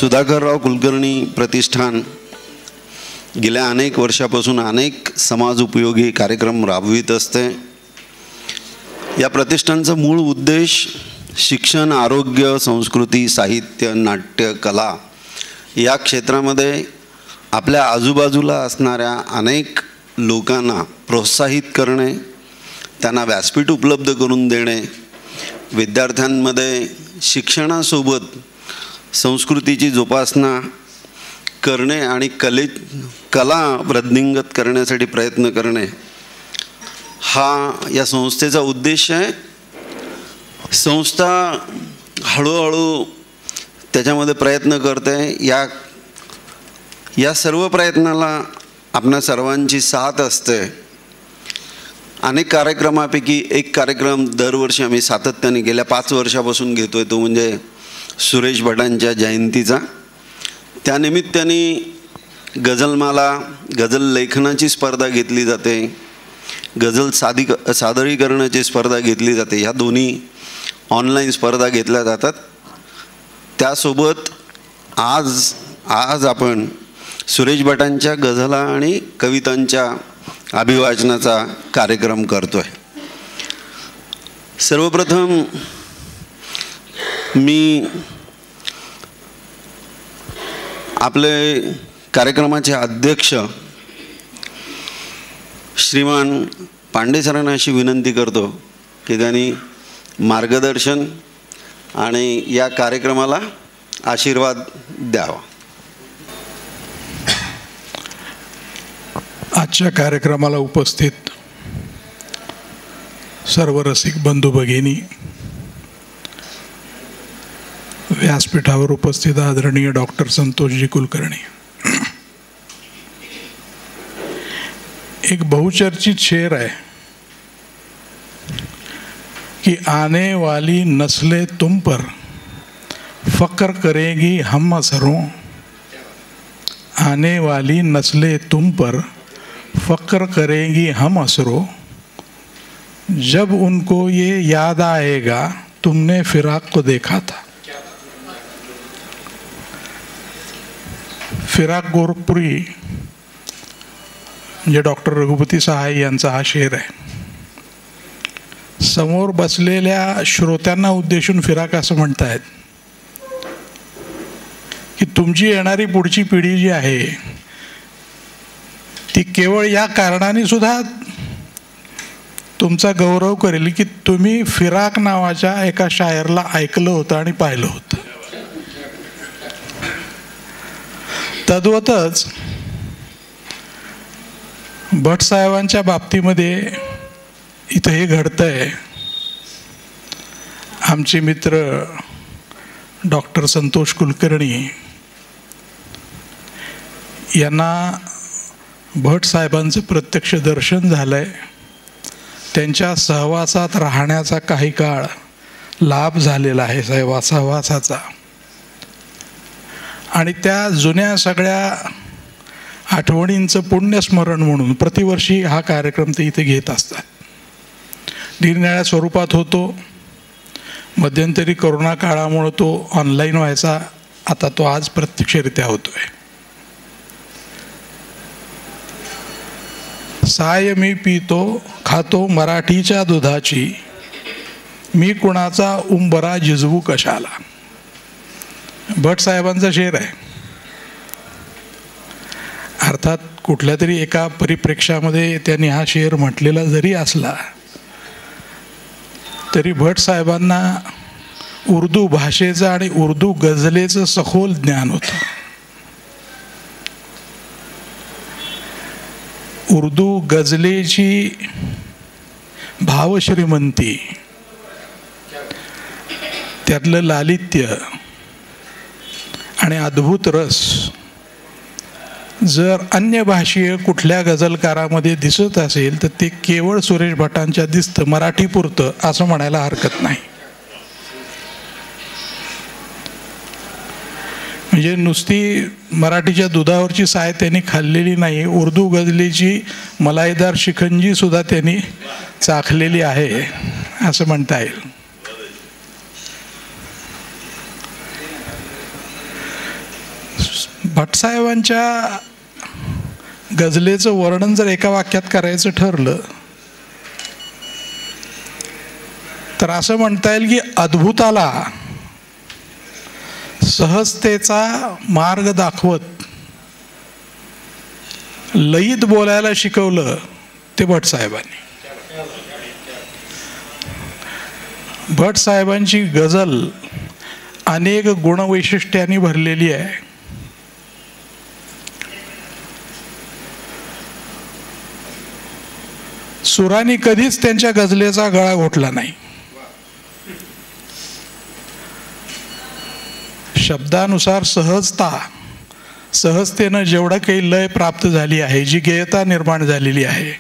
सुधाकरराव कुलकर्णी प्रतिष्ठान गेल्या अनेक वर्षापासून अनेक समाज उपयोगी कार्यक्रम राबवित असते. या प्रतिष्ठानचा मूळ उद्देश शिक्षण, आरोग्य, संस्कृती, साहित्य, नाट्य, कला या क्षेत्रामध्ये आपल्या आजूबाजूला असणाऱ्या अनेक लोकांना प्रोत्साहित करणे, त्यांना व्यासपीठ उपलब्ध करून देणे, विद्यार्थ्यांमध्ये शिक्षणासोबत संस्कृतीची जोपासना करणे आणि कला वृद्धिंगत करण्यासाठी प्रयत्न करणे हा या संस्थेचा उद्देश आहे. संस्था हळूहळू त्याच्यामध्ये प्रयत्न करते. या सर्व प्रयत्नाला आपणा सर्वांची साथ असते. अनेक कार्यक्रमापैकी एक कार्यक्रम दरवर्षी आम्ही सातत्याने गेल्या 5 वर्षापासून घेतोय, तो म्हणजे सुरेश भटांच्या जयंतीचा. त्यानिमित्ताने गझलमाला, गझल लेखनाची स्पर्धा घेतली जाते, गझल सादरीकरणाची स्पर्धा घेतली जाते. ह्या दोन्ही ऑनलाईन स्पर्धा घेतल्या जातात. त्यासोबत आज आपण सुरेश भटांच्या गझला आणि कवितांच्या अभिवाचनाचा कार्यक्रम करतोय. सर्वप्रथम मी आपले कार्यक्रमाचे अध्यक्ष श्रीमान पांडे सरांना अशी विनंती करतो की त्यांनी मार्गदर्शन आणि या कार्यक्रमाला आशीर्वाद द्यावा. आजच्या कार्यक्रमाला उपस्थित सर्व रसिक बंधू भगिनी, व्यासपीठावर उपस्थित आदरणीय डॉक्टर संतोषजी कुलकर्णी, एक बहुचर्चित शेर है कि आने वाली नस्लें तुम पर फक्र करेगी हम असरों, आने वाली नस्लें तुम पर फक्र करेगी हम असरों, जब उनको ये याद आएगा तुमने फिराक को देखा था. फिराक गोरखपुरी म्हणजे डॉक्टर रघुपती सहाय यांचा हा शेर आहे. समोर बसलेल्या श्रोत्यांना उद्देशून फिराक असं म्हणतायत की तुमची येणारी पुढची पिढी जी आहे ती केवळ या कारणाने सुद्धा तुमचा गौरव करेल की तुम्ही फिराक नावाच्या एका शायरला ऐकलं होतं आणि पाहिलं होतं. तद्वतच भट साहेबांच्या बाबतीमध्ये इथं हे घडतंय. आमचे मित्र डॉक्टर संतोष कुलकर्णी यांना भट साहेबांचं प्रत्यक्ष दर्शन झालंय. त्यांच्या सहवासात राहण्याचा काही काळ लाभ झालेला आहे सहवासाचा. आणि त्या जुन्या सगळ्या आठवणींचं पुण्यस्मरण म्हणून प्रतिवर्षी हा कार्यक्रम ते इथे घेत असतात. निरनिराळ्या स्वरूपात होतो. मध्यंतरी कोरोना काळामुळे तो ऑनलाईन व्हायचा, आता तो आज प्रत्यक्षरित्या होतोय. साय मी पितो खातो मराठीच्या दुधाची, मी कुणाचा उंबरा जिजवू कशाला. भट साहेबांचा शेर आहे. अर्थात कुठल्या तरी एका परिप्रेक्ष्यामध्ये त्यांनी हा शेर म्हटलेला जरी असला तरी भट साहेबांना उर्दू भाषेचं आणि उर्दू गझलेचं सखोल ज्ञान होतं. उर्दू गझलेची भावश्रीमंती, त्यातलं लालित्य आणि अद्भुत रस जर अन्य भाषीय कुठल्या गझलकारामध्ये दिसत असेल तर ते केवळ सुरेश भटांच्या दिसतं, मराठीपुरतं असं म्हणायला हरकत नाही. म्हणजे नुसती मराठीच्या दुधावरची साय त्यांनी खाल्लेली नाही, उर्दू गझलेची मलाईदार शिखंजी सुद्धा त्यांनी चाखलेली आहे असं म्हणता येईल. भटसाहेबांच्या गझलेचं वर्णन जर एका वाक्यात करायचं ठरलं तर असं म्हणता येईल की अद्भुताला सहजतेचा मार्ग दाखवत लयीत बोलायला शिकवलं ते भटसाहेबांनी. भटसाहेबांची गझल अनेक गुणवैशिष्ट्यांनी भरलेली आहे. सुरांनी कधीच त्यांच्या गझलेचा गळा घोटला नाही. शब्दानुसार सहजतेनं जेवढं काही लय प्राप्त झाली आहे, जी गेयता निर्माण झालेली आहे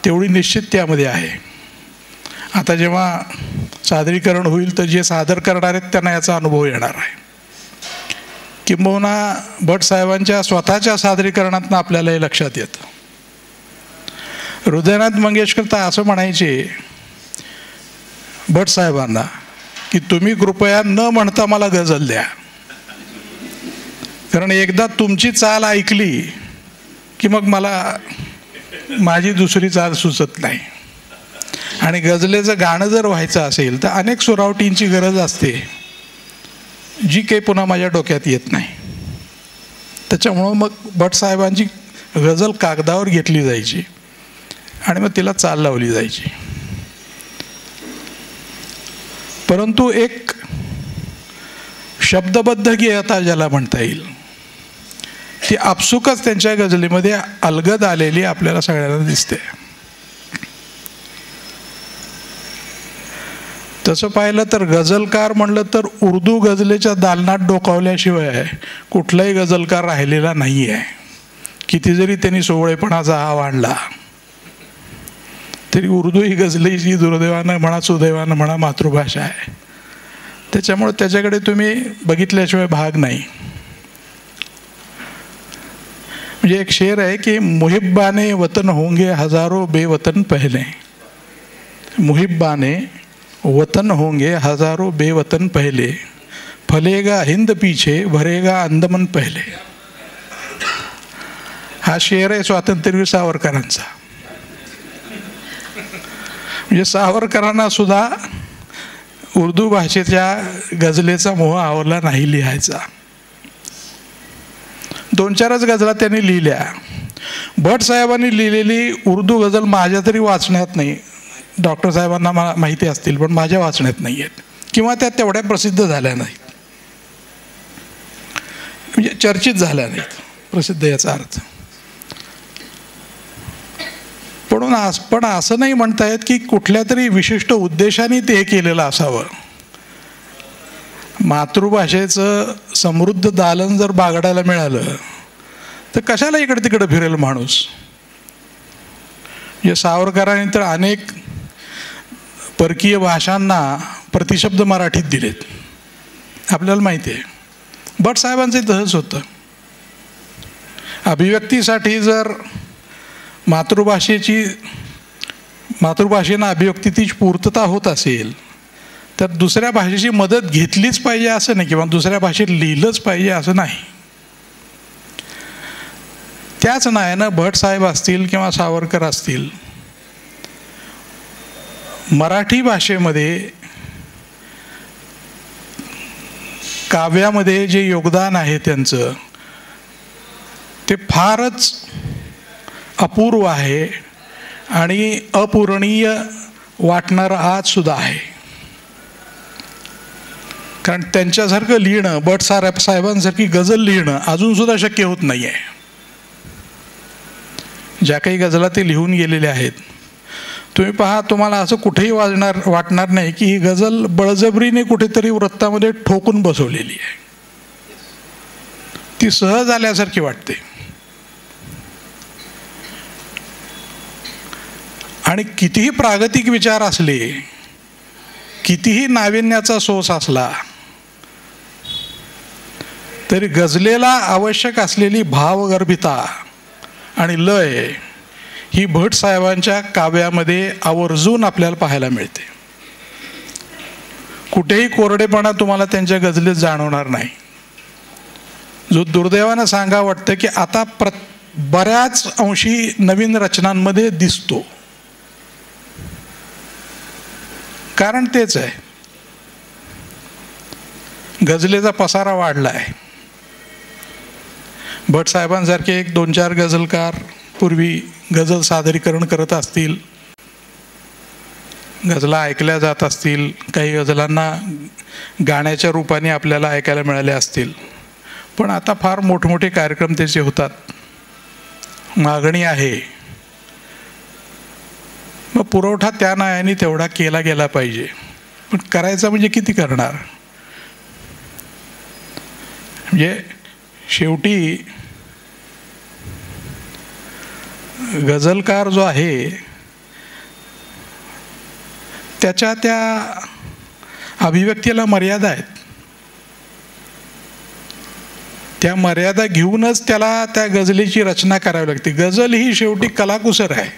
तेवढी निश्चित त्यामध्ये आहे. आता जेव्हा सादरीकरण होईल तर जे सादर करणार आहेत त्यांना याचा अनुभव येणार आहे. किंबहुना भटसाहेबांच्या स्वतःच्या सादरीकरणातून आपल्याला हे लक्षात येतं. हृदयनाथ मंगेशकर तर असं म्हणायचे भटसाहेबांना की तुम्ही कृपया न म्हणता मला गझल द्या, कारण एकदा तुमची चाल ऐकली की मग मला माझी दुसरी चाल सुचत नाही. आणि गझलेचं गाणं जर व्हायचं असेल तर अनेक सुरावटींची गरज असते जी काही पुन्हा माझ्या डोक्यात येत नाही. त्याच्यामुळं मग भटसाहेबांची गझल कागदावर घेतली जायची आणि मग तिला चाल लावली जायची. परंतु एक शब्दबद्ध गेयता ज्याला म्हणता येईल ती आपसुकच त्यांच्या गझलेमध्ये अलगद आलेली आपल्याला सगळ्यांना दिसते. तसं पाहिलं तर गझलकार म्हणलं तर उर्दू गझलेच्या दालनात डोकावल्याशिवाय कुठलाही गझलकार राहिलेला नाही आहे. किती जरी त्यांनी सोवळेपणाचा हाव आणला तरी उर्दू ही गझलेची दुर्दैवानं म्हणा सुदैवानं म्हणा मातृभाषा आहे. त्याच्यामुळे त्याच्याकडे तुम्ही बघितल्याशिवाय भाग नाही. म्हणजे एक शेर आहे की मुहिब्बाने वतन होंगे हजारो बेवतन पहले, मुहिब्बाने वतन होंगे हजारो बेवतन पहले, फलेगा हिंद पीछे भरेगा अंदमन पहले. हा शेर आहे स्वातंत्र्यवीर सावरकरांचा. म्हणजे सावरकरांना सुद्धा उर्दू भाषेच्या गझलेचा मोह आवरला नाही लिहायचा. 2-4च गझला त्यांनी लिहिल्या. भटसाहेबांनी लिहिलेली उर्दू गझल माझ्या तरी वाचण्यात नाही. डॉक्टर साहेबांना मला माहिती असतील पण माझ्या वाचण्यात नाही आहेत किंवा त्या तेवढ्या प्रसिद्ध झाल्या नाहीत, म्हणजे चर्चित झाल्या नाहीत. प्रसिद्ध याचा अर्थ. पण असं नाही म्हणता येत की कुठल्या तरी विशिष्ट उद्देशाने ते केलेलं असावं. मातृभाषेचं समृद्ध दालन जर बागडायला मिळालं तर कशाला इकडे तिकडे फिरेल माणूस. म्हणजे सावरकरांनी तर अनेक परकीय भाषांना प्रतिशब्द मराठीत दिलेत, आपल्याला माहिती आहे. भटसाहेबांचं तसंच होतं. अभिव्यक्तीसाठी जर मातृभाषेनं अभिव्यक्तीची पूर्तता होत असेल तर दुसऱ्या भाषेची मदत घेतलीच पाहिजे असं नाही, किंवा दुसऱ्या भाषेत लिहिलंच पाहिजे असं नाही. त्याच नायानं भटसाहेब असतील किंवा सावरकर असतील, मराठी भाषेमध्ये काव्यामध्ये जे योगदान आहे त्यांचं ते फारच अपूर्व आहे आणि अपूरणीय वाटणारं आज सुद्धा आहे. कारण त्यांच्यासारखं लिहिणं, भटसाहेबांसारखी गझल लिहिणं अजून सुद्धा शक्य होत नाही आहे. ज्या काही गझला ते लिहून गेलेले आहेत तुम्ही पहा, तुम्हाला असं कुठेही वाटणार नाही की ही गझल बळजबरीने कुठेतरी वृत्तामध्ये ठोकून बसवलेली आहे. ती सहज आल्यासारखी वाटते. आणि कितीही प्रागतिक विचार असले, कितीही नाविन्याचा सोस असला तरी गझलेला आवश्यक असलेली भावगर्भिता आणि लय ही भटसाहेबांच्या काव्यामध्ये आवर्जून आपल्याला पाहायला मिळते. कुठेही कोरडेपणा तुम्हाला त्यांच्या गझलेत जाणवणार नाही. जो दुर्दैवानं सांगा वाटतं की आता बऱ्याच अंशी नवीन रचनांमध्ये दिसतो. कारण तेच आहे, गझलेचा पसारा वाढला आहे. भट साहेबांसारखे 1-2-4 गझलकार पूर्वी गझल सादरीकरण करत असतील, गझला ऐकल्या जात असतील, काही गझलांना गाण्याच्या रूपाने आपल्याला ऐकायला मिळाले असतील, पण आता फार मोठमोठे कार्यक्रम त्याचे होतात, मागणी आहे. मग पुरवठा त्या न्यायाने तेवढा केला गेला पाहिजे, पण करायचा म्हणजे किती करणार. म्हणजे शेवटी गझलकार जो आहे त्याच्या त्या अभिव्यक्तीला मर्यादा आहेत. त्या मर्यादा घेऊनच त्याला त्या गझलेची रचना करावी लागते. गझल ही शेवटी कलाकुसर आहे.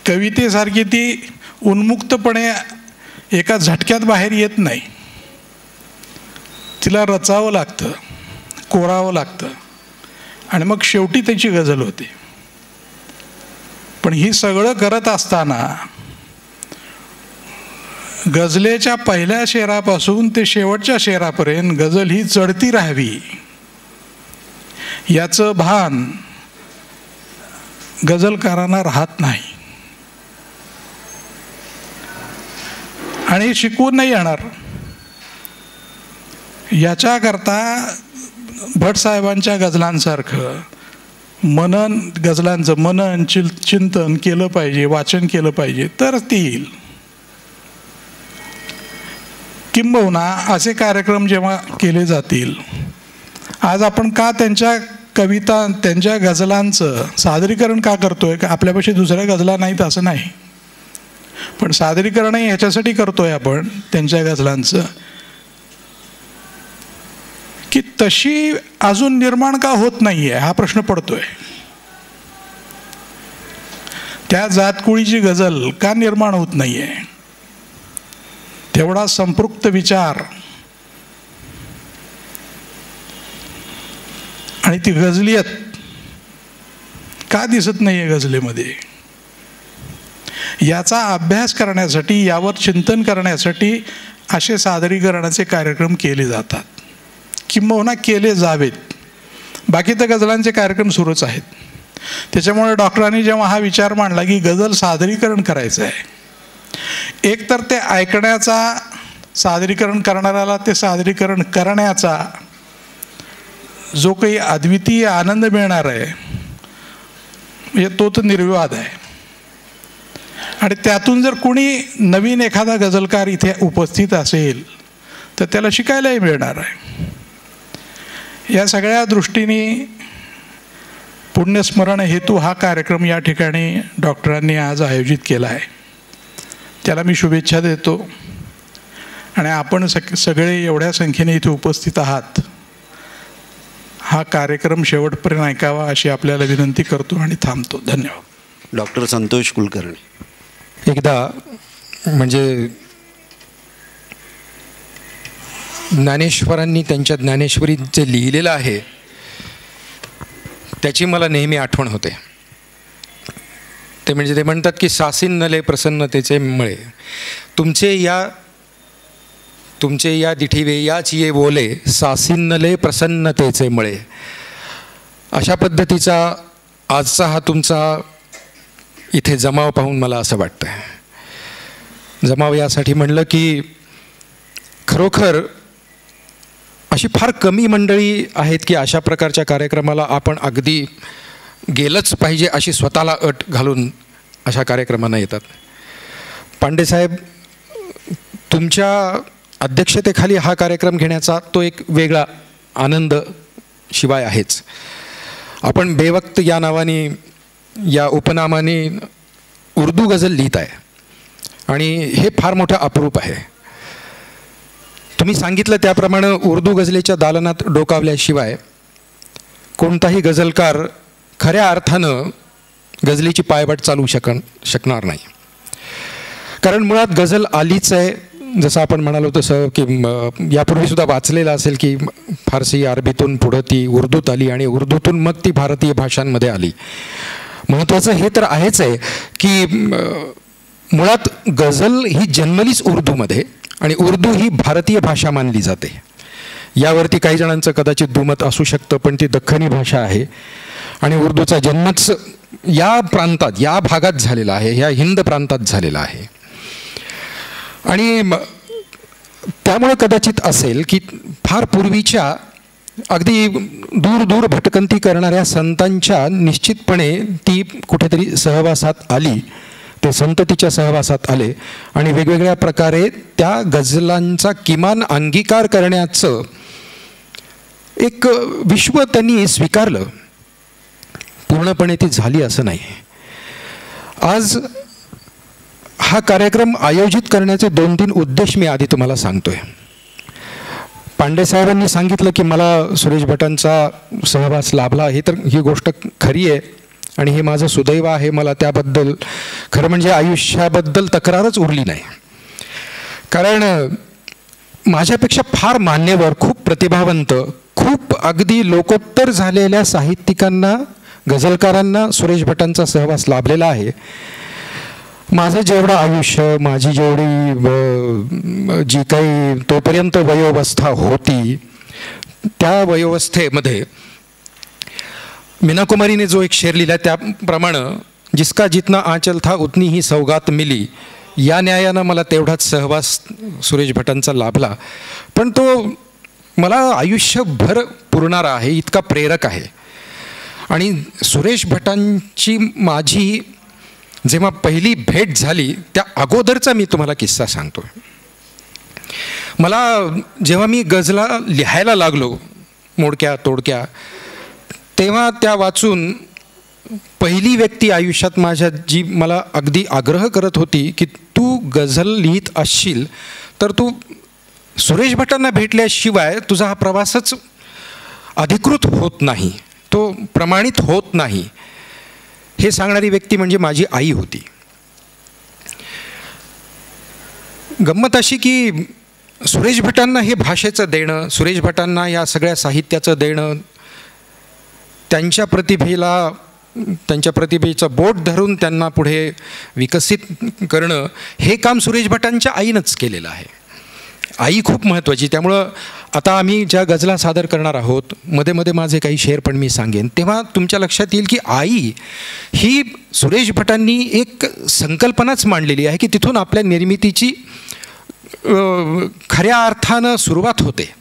कवितेसारखी ती उन्मुक्तपणे एका झटक्यात बाहेर येत नाही. तिला रचावं लागतं, कोरावं लागतं, आणि मग शेवटी त्याची गझल होते. पण ही सगळं करत असताना गझलेच्या पहिल्या शेरापासून ते शेवटच्या शेरापर्यंत गझल ही चढती राहावी याचं भान गझलकारांना राहत नाही, आणि शिकवून नाही येणार. याच्याकरता भटसाहेबांच्या गझलांसारखं गझलांचं मनन चिंतन केलं पाहिजे, वाचन केलं पाहिजे, तर ती येईल. किंबहुना असे कार्यक्रम जेव्हा केले जातील, आज आपण का त्यांच्या कविता, त्यांच्या गझलांचं सादरीकरण का करतोय? का आपल्यापाशी दुसऱ्या गझला नाहीत असं नाही, पण सादरीकरणही ह्याच्यासाठी करतोय आपण त्यांच्या गझलांचं की तशी अजून निर्माण का होत नाहीये हा प्रश्न पडतोय. त्या जातकुळीची गझल का निर्माण होत नाहीये? तेवढा संपृक्त विचार आणि ती गझलियत का दिसत नाहीये गझलेमध्ये? याचा अभ्यास करण्यासाठी, यावर चिंतन करण्यासाठी असे सादरीकरणाचे कार्यक्रम केले जातात, किंबहुना केले जावेत. बाकी तर गझलांचे कार्यक्रम सुरूच आहेत. त्याच्यामुळे डॉक्टरांनी जेव्हा हा विचार मांडला की गझल सादरीकरण करायचं आहे, एक तर ते ऐकण्याचा, सादरीकरण करणाऱ्याला ते सादरीकरण करण्याचा जो काही अद्वितीय आनंद मिळणार आहे म्हणजे तो तर निर्विवाद आहे. आणि त्यातून जर कोणी नवीन एखादा गझलकार इथे उपस्थित असेल तर त्याला शिकायलाही मिळणार आहे. या सगळ्या दृष्टीने पुण्यस्मरण हेतू हा कार्यक्रम या ठिकाणी डॉक्टरांनी आज आयोजित केला आहे. त्याला मी शुभेच्छा देतो. आणि आपण सगळे एवढ्या संख्येने इथे उपस्थित आहात, हा कार्यक्रम शेवटपर्यंत ऐकावा अशी आपल्याला विनंती करतो आणि थांबतो. धन्यवाद. डॉक्टर संतोष कुलकर्णी. एकदा म्हणजे ज्ञानेश्वरांनी त्यांच्या ज्ञानेश्वरीत जे लिहिलेलं आहे त्याची मला नेहमी आठवण होते. ते म्हणजे ते म्हणतात की सासिन्नले प्रसन्नतेचे मळे, तुमचे या दिठीवे याच ये बोले, सासिन्नले प्रसन्नतेचे मळे. अशा पद्धतीचा आजचा हा तुमचा इथे जमाव पाहून मला असं वाटतं. जमाव यासाठी म्हणलं की खरोखर अशी फार कमी मंडळी आहेत की अशा प्रकारच्या कार्यक्रमाला आपण अगदी गेलंच पाहिजे अशी स्वतःला अट घालून अशा कार्यक्रमांना येतात. पांडेसाहेब, तुमच्या अध्यक्षतेखाली हा कार्यक्रम घेण्याचा तो एक वेगळा आनंद शिवाय आहेच. आपण बेवक्त या नावाने, या उपनामाने उर्दू गझल लिहित आहे आणि हे फार मोठं अप्रूप आहे. तुम्ही सांगितलं त्याप्रमाणे उर्दू गझलेच्या दालनात डोकावल्याशिवाय कोणताही गझलकार खऱ्या अर्थानं गझलेची पायवाट चालवू शकणार नाही. कारण मुळात गझल आलीच आहे, जसं आपण म्हणालो तसं की यापूर्वीसुद्धा वाचलेलं असेल की फारसी अरबीतून पुढं ती उर्दूत आली आणि उर्दूतून मग ती भारतीय भाषांमध्ये आली. महत्त्वाचं हे तर आहेच आहे की मुळात गझल ही जन्मलीच उर्दूमध्ये आणि उर्दू ही भारतीय भाषा मानली जाते. यावरती काही जणांचं कदाचित दुमत असू शकतं, पण ती दख्खनी भाषा आहे आणि उर्दूचा जन्मच या प्रांतात, या भागात झालेला आहे, ह्या हिंद प्रांतात झालेला आहे. आणि त्यामुळे कदाचित असेल की फार पूर्वीच्या अगदी दूर दूर भटकंती करणाऱ्या संतांच्या निश्चितपणे ती कुठेतरी सहवासात आली, ते संत तिच्या सहवासात आले आणि वेगवेगळ्या प्रकारे त्या गझलांचा किमान अंगीकार करण्याचं एक विश्व त्यांनी स्वीकारलं. पूर्णपणे ती झाली असं नाही. आज हा कार्यक्रम आयोजित करण्याचे 2-3 उद्देश मी आधी तुम्हाला सांगतोय. पांडे साहेबांनी सांगितलं की मला सुरेश भटांचा सहवास लाभला, हे तर ही गोष्ट खरी आहे आणि हे माझं सुदैव आहे. मला त्याबद्दल खरं म्हणजे आयुष्याबद्दल तक्रारच उरली नाही. कारण माझ्यापेक्षा फार मान्यवर, खूप प्रतिभावंत, खूप अगदी लोकोत्तर झालेल्या साहित्यिकांना, गझलकारांना सुरेश भटांचा सहवास लाभलेला आहे. माझं जेवढं आयुष्य, माझी जेवढी जी काही तोपर्यंत वयोवस्था होती, त्या वयोवस्थेमध्ये मीना कुमारीने जो एक शेर लिहिला त्याप्रमाणे जिसका जितना आंचल था उतनी ही सौगात मिली, या न्यायानं मला तेवढाच सहवास सुरेश भटांचा लाभला. पण तो मला आयुष्यभर पुरणारा आहे, इतका प्रेरक आहे. आणि सुरेश भटांची माझी जेव्हा पहिली भेट झाली त्या अगोदरचा मी तुम्हाला किस्सा सांगतो. मला जेव्हा मी गझला लिहायला लागलो मोडक्या तोडक्या, तेव्हा त्या वाचून पहिली व्यक्ती आयुष्यात माझ्या जी मला अगदी आग्रह करत होती की तू गझल लिहित असशील तर तू सुरेश भटांना भेटल्याशिवाय तुझा हा प्रवासच अधिकृत होत नाही, तो प्रमाणित होत नाही, हे सांगणारी व्यक्ती म्हणजे माझी आई होती. गंमत अशी की सुरेश भटांना हे भाषेचं देणं, सुरेश भटांना या सगळ्या साहित्याचं देणं, त्यांच्या प्रतिभेचं बोट धरून त्यांना पुढे विकसित करणं, हे काम सुरेश भटांच्या आईनंच केलेलं आहे. आई खूप महत्त्वाची. त्यामुळं आता आम्ही ज्या गझला सादर करणार आहोत, मध्ये मध्ये माझे काही शेर पण मी सांगेन, तेव्हा तुमच्या लक्षात येईल की आई ही सुरेश भटांनी एक संकल्पनाच मांडलेली आहे की तिथून आपल्या निर्मितीची खऱ्या अर्थानं सुरुवात होते.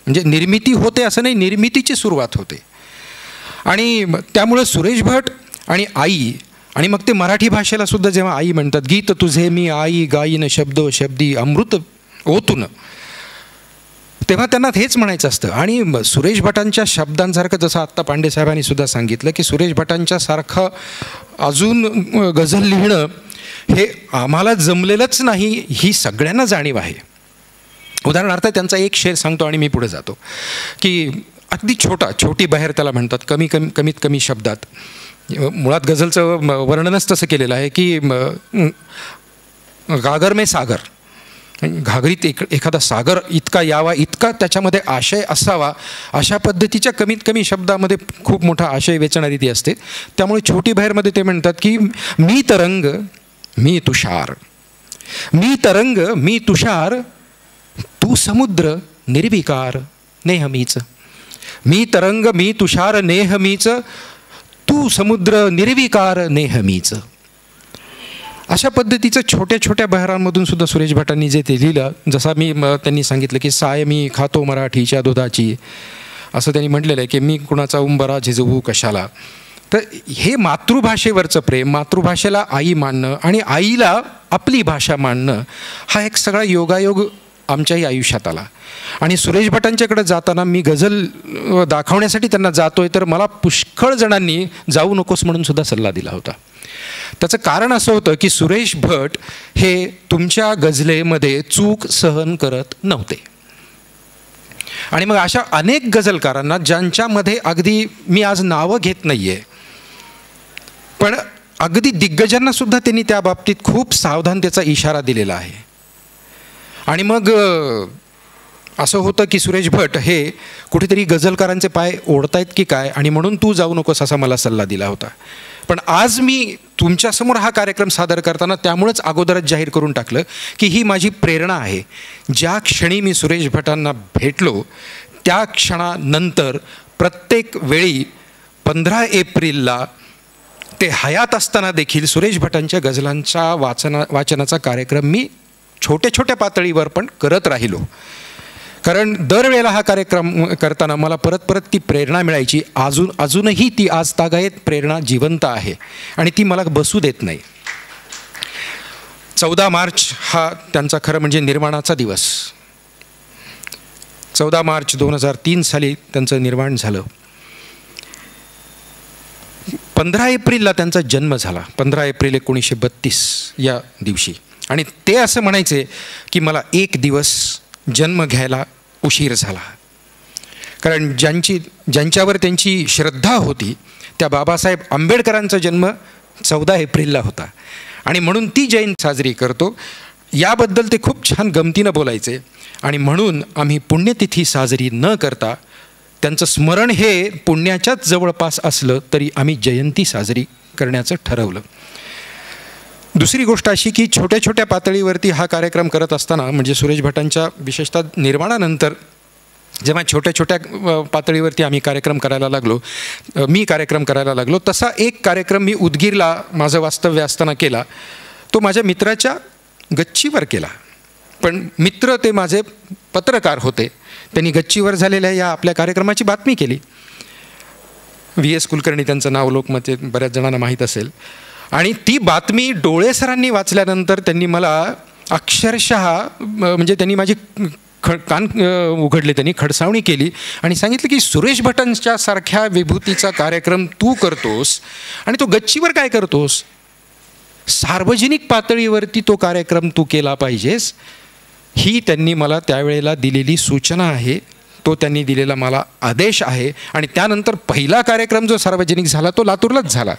म्हणजे निर्मिती होते असं नाही, निर्मितीची सुरुवात होते. आणि त्यामुळं सुरेश भट आणि आई, आणि मग ते मराठी भाषेला सुद्धा जेव्हा आई म्हणतात, गीत तुझे मी आई गाईन शब्दो शब्दी अमृत ओतून, तेव्हा त्यांना हेच म्हणायचं असतं. आणि सुरेश भटांच्या शब्दांसारखं, जसं आत्ता पांडे साहेबांनी सुद्धा सांगितलं की सुरेश भटांच्यासारखं अजून गझल लिहिणं हे आम्हाला जमलेलंच नाही, ही सगळ्यांना जाणीव आहे. उदाहरणार्थ त्यांचा एक शेर सांगतो आणि मी पुढे जातो की अगदी छोटी बहेर त्याला म्हणतात, कमीत कमी शब्दात. मुळात गझलचं वर्णनच तसं केलेलं आहे की गागर में सागर, घागरीत एखादा सागर इतका यावा, इतका त्याच्यामध्ये आशय असावा, अशा पद्धतीच्या कमीत कमी शब्दामध्ये खूप मोठा आशय वेचणारी ती असते. त्यामुळे छोटी बहेरमध्ये ते म्हणतात की मी तरंग मी तुषार, मी तरंग मी तुषार, तू समुद्र निर्विकार नेहमीच. मी तरंग मी तुषार नेहमीच, तू समुद्र निर्विकार नेहमीच. अशा पद्धतीचं छोट्या छोट्या बहरांमधून सुद्धा सुरेश भटांनी जे ते लिहिलं, जसा त्यांनी सांगितलं की साय मी खातो मराठीच्या दुधाची, असं त्यांनी म्हटलेलं आहे की मी कुणाचा उंबरा झिजवू कशाला. तर हे मातृभाषेवरचं प्रेम, मातृभाषेला आई मानणं आणि आईला आपली भाषा मानणं, हा एक सगळा योगायोग आमच्याही आयुष्यात आला. आणि सुरेश भटांच्याकडे जाताना मी गझल दाखवण्यासाठी त्यांना जातोय, तर मला पुष्कळ जणांनी जाऊ नकोस म्हणून सुद्धा सल्ला दिला होता. त्याचं कारण असं होतं की सुरेश भट हे तुमच्या गझलेमध्ये चूक सहन करत नव्हते. आणि मग अशा अनेक गझलकारांना ज्यांच्यामध्ये अगदी मी आज नावं घेत नाही आहे, पण अगदी दिग्गजांना सुद्धा त्यांनी त्या बाबतीत खूप सावधानतेचा इशारा दिलेला आहे. आणि मग असं होतं की सुरेश भट हे कुठेतरी गझलकारांचे पाय ओढतायत की काय, आणि म्हणून तू जाऊ नकोस असा मला सल्ला दिला होता. पण आज मी तुमच्यासमोर हा कार्यक्रम सादर करताना त्यामुळंच अगोदरच जाहीर करून टाकलं की ही माझी प्रेरणा आहे. ज्या क्षणी मी सुरेश भटांना भेटलो त्या क्षणानंतर प्रत्येक वेळी 15 एप्रिलला ते हयात असताना देखील सुरेश भटांच्या गझलांच्या वाचनाचा कार्यक्रम मी छोट्या छोट्या पातळीवर पण करत राहिलो. कारण दरवेळेला हा कार्यक्रम करताना मला परत परत ती प्रेरणा मिळायची. अजूनही ती आज तागायत प्रेरणा जिवंत आहे आणि ती मला बसू देत नाही. 14 मार्च हा त्यांचा खरं म्हणजे निर्माणाचा दिवस. 14 मार्च 2003 साली त्यांचं निर्माण झालं. 15 एप्रिलला त्यांचा जन्म झाला, 15 एप्रिल 1932 या दिवशी. आणि ते असं म्हणायचे की मला एक दिवस जन्म घ्यायला उशीर झाला, कारण ज्यांच्यावर त्यांची श्रद्धा होती त्या बाबासाहेब आंबेडकरांचा जन्म 14 एप्रिलला होता आणि म्हणून ती जयंती साजरी करतो. याबद्दल ते खूप छान गमतीनं बोलायचे. आणि म्हणून आम्ही पुण्यतिथी साजरी न करता त्यांचं स्मरण हे पुण्याच्याच जवळपास असलं तरी आम्ही जयंती साजरी करण्याचं ठरवलं. दुसरी गोष्ट अशी की छोट्या छोट्या पातळीवरती हा कार्यक्रम करत असताना, म्हणजे सुरेश भटांच्या विशेषतः निर्माणानंतर जेव्हा छोट्या छोट्या पातळीवरती मी कार्यक्रम करायला लागलो, तसा एक कार्यक्रम मी उदगीरला माझं वास्तव्य असताना केला. तो माझ्या मित्राच्या गच्चीवर केला. पण मित्र ते माझे पत्रकार होते. त्यांनी गच्चीवर झालेल्या या आपल्या कार्यक्रमाची बातमी केली. VS कुलकर्णी त्यांचं नाव लोकमत बऱ्याच जणांना माहीत असेल. आणि ती बातमी डोळे सरांनी वाचल्यानंतर त्यांनी मला अक्षरशः म्हणजे त्यांनी माझी कान उघडले, त्यांनी खडसावणी केली आणि सांगितलं की सुरेश भटांच्या सारख्या विभूतीचा कार्यक्रम तू करतोस आणि तो गच्चीवर काय करतोस? सार्वजनिक पातळीवरती तो कार्यक्रम तू केला पाहिजेस. ही त्यांनी मला त्यावेळेला दिलेली सूचना आहे, तो त्यांनी दिलेला मला आदेश आहे. आणि त्यानंतर पहिला कार्यक्रम जो सार्वजनिक झाला तो लातूरलाच झाला.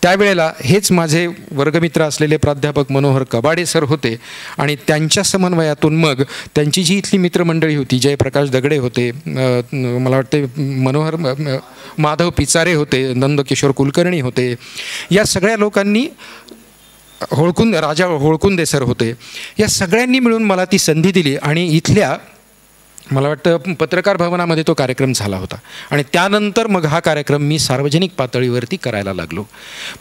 त्यावेळेला हेच माझे वर्गमित्र असलेले प्राध्यापक मनोहर कबाडे सर होते आणि त्यांच्या समन्वयातून मग त्यांची जी इथली मित्रमंडळी होती, जयप्रकाश दगडे होते, मला वाटते मनोहर माधव पिचारे होते, नंदकिशोर कुलकर्णी होते, या सगळ्या लोकांनी, राजा होळकुंदे सर होते, या सगळ्यांनी मिळून मला ती संधी दिली आणि इथल्या मला वाटतं पत्रकार भवनामध्ये तो कार्यक्रम झाला होता. आणि त्यानंतर मग हा कार्यक्रम मी सार्वजनिक पातळीवरती करायला लागलो.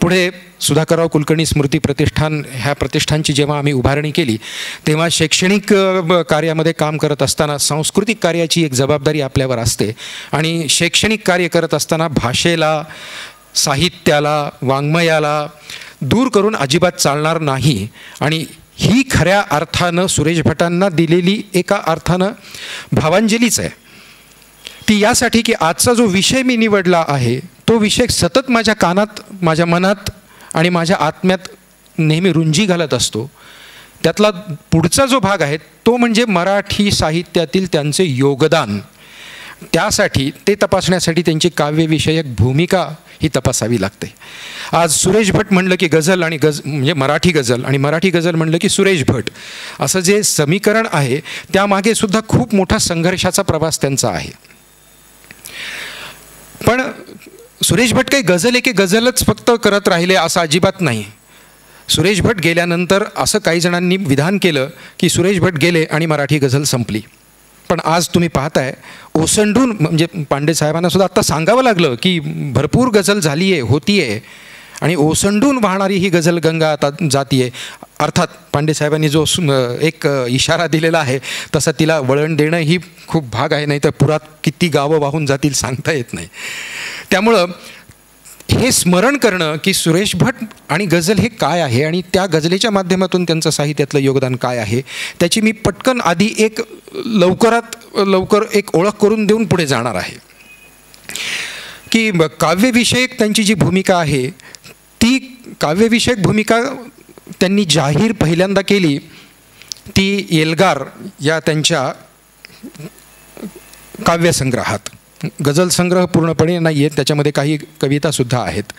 पुढे सुधाकरराव कुलकर्णी स्मृती प्रतिष्ठान, ह्या प्रतिष्ठानची जेव्हा आम्ही उभारणी केली तेव्हा शैक्षणिक कार्यामध्ये काम करत असताना सांस्कृतिक कार्याची एक जबाबदारी आपल्यावर असते. आणि शैक्षणिक कार्य करत असताना भाषेला, साहित्याला, वाङ्मयाला दूर करून अजिबात चालणार नाही. आणि ही खऱ्या अर्थानं सुरेश भटांना दिलेली एका अर्थानं भावांजलीच आहे. ती यासाठी की आजचा जो विषय मी निवडला आहे तो विषय सतत माझ्या कानात, माझ्या मनात आणि माझ्या आत्म्यात नेहमी रुंजी घालत असतो. त्यातला पुढचा जो भाग आहे तो म्हणजे मराठी साहित्यातील त्यांचे योगदान. त्यासाठी ते तपासण्यासाठी त्यांची काव्यविषयक भूमिका ही तपासावी लागते. आज सुरेश भट म्हणलं की गझल आणि म्हणजे मराठी गझल, आणि मराठी गझल म्हणलं की सुरेश भट, असं जे समीकरण आहे त्यामागे सुद्धा खूप मोठा संघर्षाचा प्रवास त्यांचा आहे. पण सुरेश भट काही गझल एके गझलच फक्त करत राहिले असं अजिबात नाही. सुरेश भट गेल्यानंतर असं काही जणांनी विधान केलं की सुरेश भट गेले आणि मराठी गझल संपली. पण आज तुम्ही पाहताय ओसंडून, म्हणजे पांडे साहेबांना सुद्धा आत्ता सांगावं लागलं की भरपूर गझल झाली आहे, होती आहे, आणि ओसंडून वाहणारी ही गझल गंगा आता जाती आहे. अर्थात पांडे साहेबांनी जो एक इशारा दिलेला आहे तसं तिला वळण देणं ही खूप भाग आहे, नाही तर पुरात किती गावं वाहून जातील सांगता येत नाही. त्यामुळं हे स्मरण करणं की सुरेश भट आणि गझल हे काय आहे आणि त्या गझलेच्या माध्यमातून त्यांचं साहित्यातलं योगदान काय आहे त्याची मी पटकन आधी एक लवकरात लवकर एक ओळख करून देऊन पुढे जाणार आहे. की काव्यविषयक त्यांची जी भूमिका आहे ती काव्यविषयक भूमिका त्यांनी जाहीर पहिल्यांदा केली ती एल्गार या त्यांच्या काव्यसंग्रहात. गझल संग्रह पूर्णपणे नाही आहेत, त्याच्यामध्ये काही कवितासुद्धा आहेत.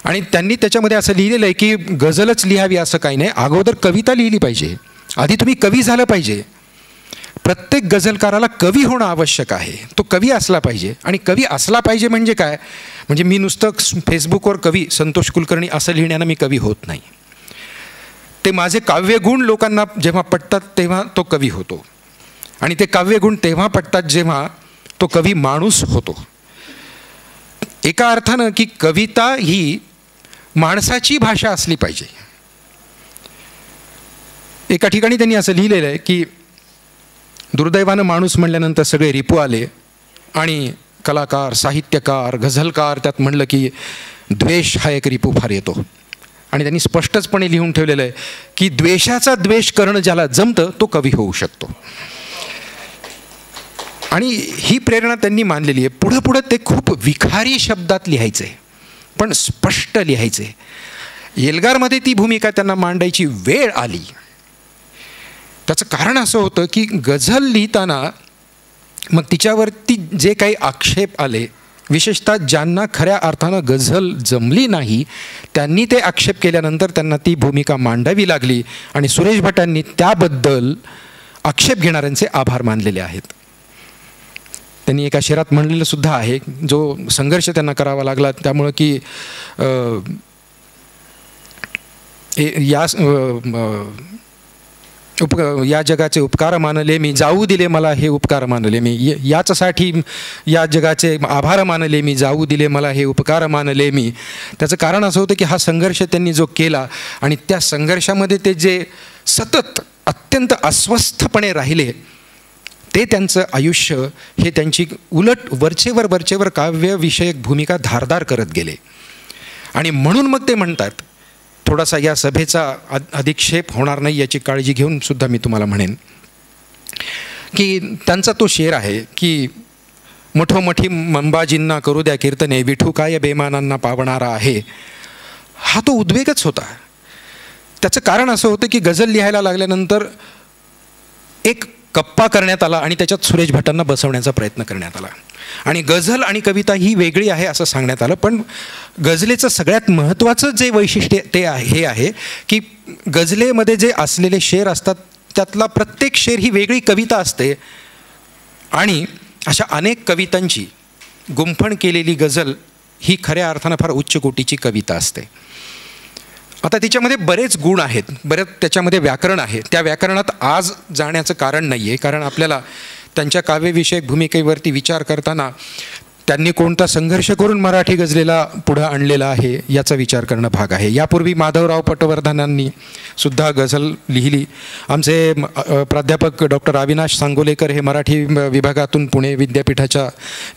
आणि त्यांनी त्याच्यामध्ये असं लिहिलेलं आहे की गझलच लिहावी असं काही नाही, अगोदर कविता लिहिली पाहिजे आधी तुम्ही कवी झालं पाहिजे. प्रत्येक गझलकाराला कवी होणं आवश्यक आहे. तो कवी असला पाहिजे. आणि कवी असला पाहिजे म्हणजे काय, म्हणजे मी नुसतं फेसबुकवर कवी संतोष कुलकर्णी असं लिहिण्यानं मी कवी होत नाही. ते माझे काव्यगुण लोकांना जेव्हा पटतात तेव्हा तो कवी होतो. आणि ते काव्यगुण तेव्हा पटतात जेव्हा तो कवी माणूस होतो. एका अर्थानं की कविता ही माणसाची भाषा असली पाहिजे. एका ठिकाणी त्यांनी असं लिहिलेलं आहे की दुर्दैवानं माणूस म्हणल्यानंतर सगळे रिपू आले आणि कलाकार, साहित्यकार, गझलकार त्यात म्हणलं की द्वेष हा एक रिपू फार येतो. आणि त्यांनी स्पष्टचपणे लिहून ठेवलेलं आहे की द्वेषाचा द्वेष करणं ज्याला जमतं तो कवी होऊ शकतो. आणि ही प्रेरणा त्यांनी मानलेली आहे. पुढं पुढं ते खूप विखारी शब्दात लिहायचे, पण स्पष्ट लिहायचे. एल्गारमध्ये ती भूमिका त्यांना मांडायची वेळ आली. त्याचं कारण असं होतं की गझल लिहिताना मग तिच्यावरती जे काही आक्षेप आले, विशेषतः ज्यांना खऱ्या अर्थानं गझल जमली नाही त्यांनी ते आक्षेप केल्यानंतर त्यांना ती भूमिका मांडावी लागली. आणि सुरेश भटांनी त्याबद्दल आक्षेप घेणाऱ्यांचे आभार मानलेले आहेत. त्यांनी एका शेरात म्हणलेलं सुद्धा आहे, जो संघर्ष त्यांना करावा लागला त्यामुळं की या जगाचे उपकार मानले मी, जाऊ दिले मला हे उपकार मानले मी, याच्यासाठी या जगाचे आभार मानले मी, जाऊ दिले मला हे उपकार मानले मी. त्याचं कारण असं होतं की हा संघर्ष त्यांनी जो केला आणि त्या संघर्षामध्ये ते जे सतत अत्यंत अस्वस्थपणे राहिले, ते त्यांचं आयुष्य हे त्यांची उलट वरचेवर काव्यविषयक भूमिका धारदार करत गेले. आणि म्हणून मग ते म्हणतात, थोडासा या सभेचा अधिक्षेप होणार नाही याची काळजी घेऊन सुद्धा मी तुम्हाला म्हणेन की त्यांचा तो शेर आहे की मोठोमोठी मंबाजींना करू द्या कीर्तने, विठू काय बेमानांना पावणारा आहे. हा तो उद्वेगच होता. त्याचं कारण असं होतं की गझल लिहायला लागल्यानंतर एक कप्पा करण्यात आला आणि त्याच्यात सुरेश भटांना बसवण्याचा प्रयत्न करण्यात आला. आणि गझल आणि कविता ही वेगळी आहे असं सांगण्यात आलं. पण गझलेचं सगळ्यात महत्त्वाचं जे वैशिष्ट्य ते आहे हे आहे की गझलेमध्ये जे असलेले शेर असतात त्यातला प्रत्येक शेर ही वेगळी कविता असते. आणि अशा अनेक कवितांची गुंफण केलेली गझल ही खऱ्या अर्थानं फार उच्च कोटीची कविता असते. आता तिच्यामध्ये बरेच गुण आहेत, बरेच त्याच्यामध्ये व्याकरण आहे. त्या व्याकरणात आज जाण्याचं कारण नाही आहे, कारण आपल्याला त्यांच्या काव्यविषयक भूमिकेवरती विचार करताना त्यांनी कोणता संघर्ष करून मराठी गझलेला पुढं आणलेला आहे याचा विचार करणं भाग आहे. यापूर्वी माधवराव पटवर्धनांनी सुद्धा गझल लिहिली. आमचे प्राध्यापक डॉक्टर अविनाश सांगोलेकर हे मराठी विभागातून पुणे विद्यापीठाच्या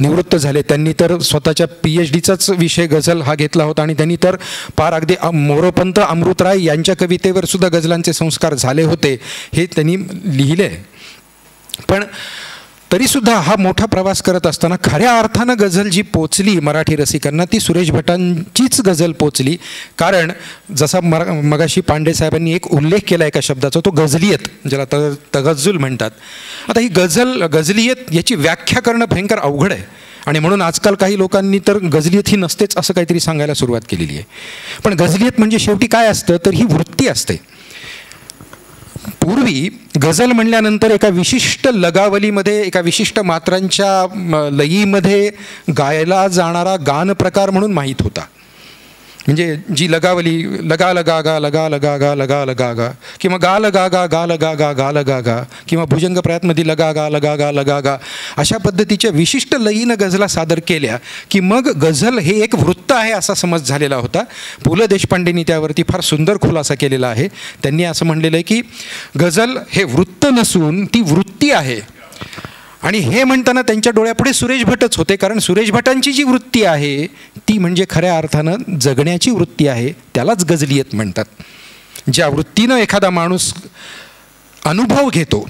निवृत्त झाले. त्यांनी तर स्वतःच्या PhDचाच विषय गझल हा घेतला होता आणि त्यांनी तर पार अगदी मोरोपंत अमृतराय यांच्या कवितेवर सुद्धा गझलांचे संस्कार झाले होते हे त्यांनी लिहिले. पण तरीसुद्धा हा मोठा प्रवास करत असताना खऱ्या अर्थानं गझल जी पोचली मराठी रसिकांना ती सुरेश भटांचीच गझल पोचली. कारण जसा मगाशी पांडे साहेबांनी एक उल्लेख केला एका शब्दाचा, तो गझलियत, ज्याला तगज्जुल म्हणतात. आता ही गझलियत याची व्याख्या करणं भयंकर अवघड आहे. आणि म्हणून आजकाल काही लोकांनी तर गझलियत ही नसतेच असं काहीतरी सांगायला सुरुवात केलेली आहे. पण गझलियत म्हणजे शेवटी काय असतं तर ही वृत्ती असते. पूर्वी गझल म्हणल्यानंतर एका विशिष्ट लगावलीमध्ये एका विशिष्ट मात्रांच्या लयीमध्ये गायला जाणारा गान प्रकार म्हणून माहीत होता. म्हणजे जी लगावली लगा लगा गा लगा लगा गा लगा लगा गा किंवा गा लगा गा गा लगा गा गा लगा गा किंवा भुजंग प्रयातमध्ये लगा गा लगा गा लगा गा अशा पद्धतीच्या विशिष्ट लयीनं गझला सादर केल्या की मग गझल हे एक वृत्त आहे असा समज झालेला होता. पु ल देशपांडेंनी त्यावरती फार सुंदर खुलासा केलेला आहे. त्यांनी असं म्हणलेलं आहे की गझल हे वृत्त नसून ती वृत्ती आहे. आणि हे म्हणताना त्यांच्या डोळ्यापुढे सुरेश भटच होते, कारण सुरेश भटांची जी वृत्ती आहे ती म्हणजे खऱ्या अर्थानं जगण्याची वृत्ती आहे. त्यालाच गझलियत म्हणतात. ज्या वृत्तीनं एखादा माणूस अनुभव घेतो,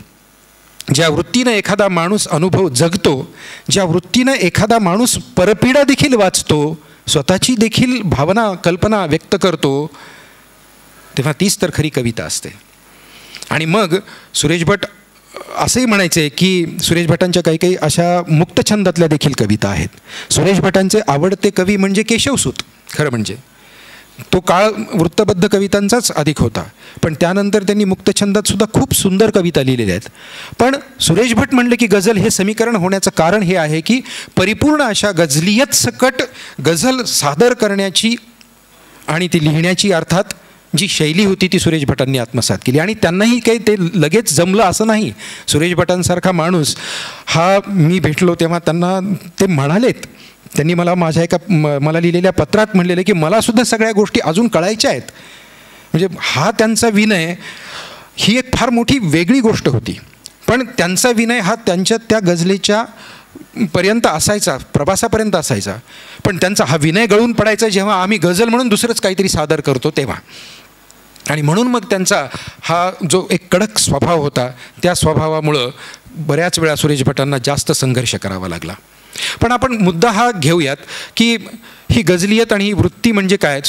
ज्या वृत्तीनं एखादा माणूस अनुभव जगतो, ज्या वृत्तीनं एखादा माणूस परपीडा देखील वाचतो, स्वतःची देखील भावना कल्पना व्यक्त करतो, तेव्हा तीच तर खरी कविता असते. आणि मग सुरेश भट असंही म्हणायचे की सुरेश भटांच्या काही काही अशा मुक्तछंदातल्या देखील कविता आहेत. सुरेश भटांचे आवडते कवी म्हणजे केशवसूत. खरं म्हणजे तो काळ वृत्तबद्ध कवितांचाच अधिक होता, पण त्यानंतर त्यांनी मुक्तछंदात सुद्धा खूप सुंदर कविता लिहिलेल्या आहेत. पण सुरेश भट म्हणले की गझल हे समीकरण होण्याचं कारण हे आहे की परिपूर्ण अशा गझलियत सकट गझल सादर करण्याची आणि ती लिहिण्याची अर्थात जी शैली होती ती सुरेश भटांनी आत्मसात केली. आणि त्यांनाही काही ते लगेच जमलं असं नाही. सुरेश भटांसारखा माणूस हा मी भेटलो तेव्हा त्यांना ते म्हणालेत, त्यांनी मला लिहिलेल्या पत्रात म्हणलेलं की मलासुद्धा सगळ्या गोष्टी अजून कळायच्या आहेत. म्हणजे हा त्यांचा विनय ही एक फार मोठी वेगळी गोष्ट होती. पण त्यांचा विनय हा त्यांच्या त्या गझलेच्या पर्यंत असायचा, प्रवासापर्यंत असायचा. पण त्यांचा हा विनय गळून पडायचा जेव्हा आम्ही गझल म्हणून दुसरंच काहीतरी सादर करतो तेव्हा. आणि म्हणून मग त्यांचा हा जो एक कडक स्वभाव होता त्या स्वभावामुळं बऱ्याच वेळा सुरेश भटांना जास्त संघर्ष करावा लागला. पण आपण मुद्दा हा घेऊयात की ही गझलियत आणि ही वृत्ती म्हणजे काय.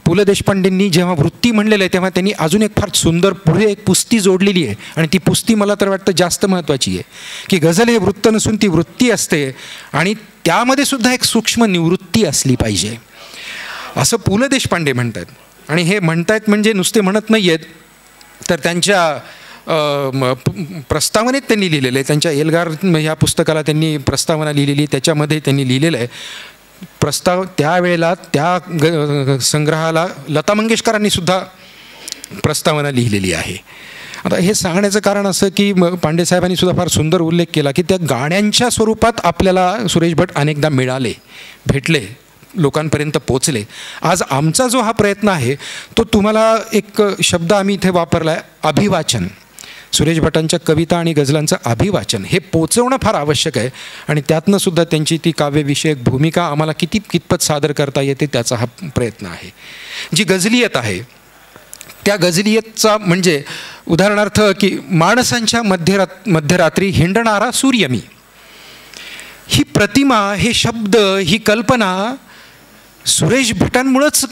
पु ल देशपांडेंनी जेव्हा वृत्ती म्हणलेलं आहे तेव्हा त्यांनी अजून एक फार सुंदर पुढे एक पुस्ती जोडलेली आहे. आणि ती पुस्ती मला तर वाटतं जास्त महत्त्वाची आहे की गझल हे वृत्त नसून ती वृत्ती असते आणि त्यामध्ये सुद्धा एक सूक्ष्म निवृत्ती असली पाहिजे असं पु ल देशपांडे म्हणतात. आणि हे म्हणतायत म्हणजे नुसते म्हणत नाही आहेत, तर त्यांच्या प्रस्तावनेत त्यांनी लिहिलेलं आहे. त्यांच्या एल्गार ह्या पुस्तकाला त्यांनी प्रस्तावना लिहिलेली, त्याच्यामध्ये त्यांनी लिहिलेलं आहे प्रस्ताव. त्यावेळेला त्या संग्रहाला लता मंगेशकरांनी सुद्धा प्रस्तावना लिहिलेली आहे. आता हे सांगण्याचं कारण असं की पांडे साहेबांनी सुद्धा फार सुंदर उल्लेख केला की त्या गाण्यांच्या स्वरूपात आपल्याला सुरेश भट अनेकदा मिळाले, भेटले, लोकांपर्यंत पोचले. आज आमचा जो हा प्रयत्न आहे तो तुम्हाला एक शब्द आम्ही इथे वापरला आहे, अभिवाचन. सुरेश भटांच्या कविता आणि गझलांचं अभिवाचन हे पोचवणं फार आवश्यक आहे. आणि त्यातनं सुद्धा त्यांची ती काव्यविषयक भूमिका आम्हाला कितपत सादर करता येते त्याचा हा प्रयत्न आहे. जी गझलियत आहे त्या गझलियतचा म्हणजे उदाहरणार्थ की माणसांच्या मध्यरात्री हिंडणारा सूर्य मी, ही प्रतिमा, हे शब्द, ही कल्पना सुरेश भटांमुळंच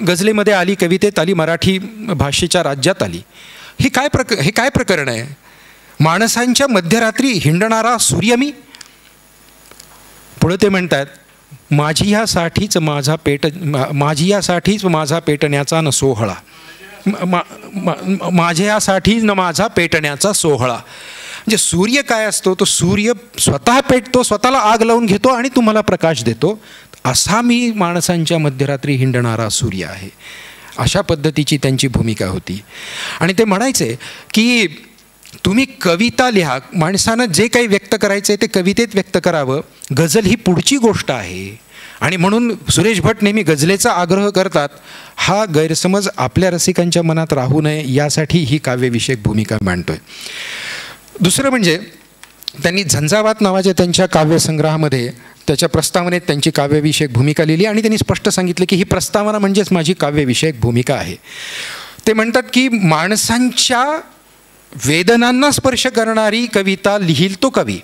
गझलेमध्ये आली, कवितेत आली, मराठी भाषेच्या राज्यात आली. हे काय प्रकरण आहे. माणसांच्या मध्यरात्री हिंडणारा सूर्य मी. पुढे ते म्हणतात माझी यासाठीच माझा पेटण्याचा न सोहळा, माझ्या यासाठी न माझा पेटण्याचा सोहळा. म्हणजे सूर्य काय असतो, तो सूर्य स्वतः पेटतो, स्वतःला आग लावून घेतो आणि तुम्हाला प्रकाश देतो. असा मी माणसांच्या मध्यरात्री हिंडणारा सूर्य आहे. अशा पद्धतीची त्यांची भूमिका होती. आणि ते म्हणायचे की तुम्ही कविता लिहा, माणसानं जे काही व्यक्त करायचं आहे ते कवितेत व्यक्त करावं, गझल ही पुढची गोष्ट आहे. आणि म्हणून सुरेश भट नेहमी गझलेचा आग्रह करतात. हा गैरसमज आपल्या रसिकांच्या मनात राहू नये यासाठी ही काव्यविषयक भूमिका मांडतोय. दुसरं म्हणजे त्यांनी झंझावात नावाच्या त्यांच्या काव्यसंग्रहामध्ये त्याच्या प्रस्तावनेत त्यांची काव्यविषयक भूमिका लिहिली आणि त्यांनी स्पष्ट सांगितलं की ही प्रस्तावना म्हणजेच माझी काव्यविषयक भूमिका आहे. ते म्हणतात की माणसांच्या वेदनांना स्पर्श करणारी कविता लिहील तो कवी.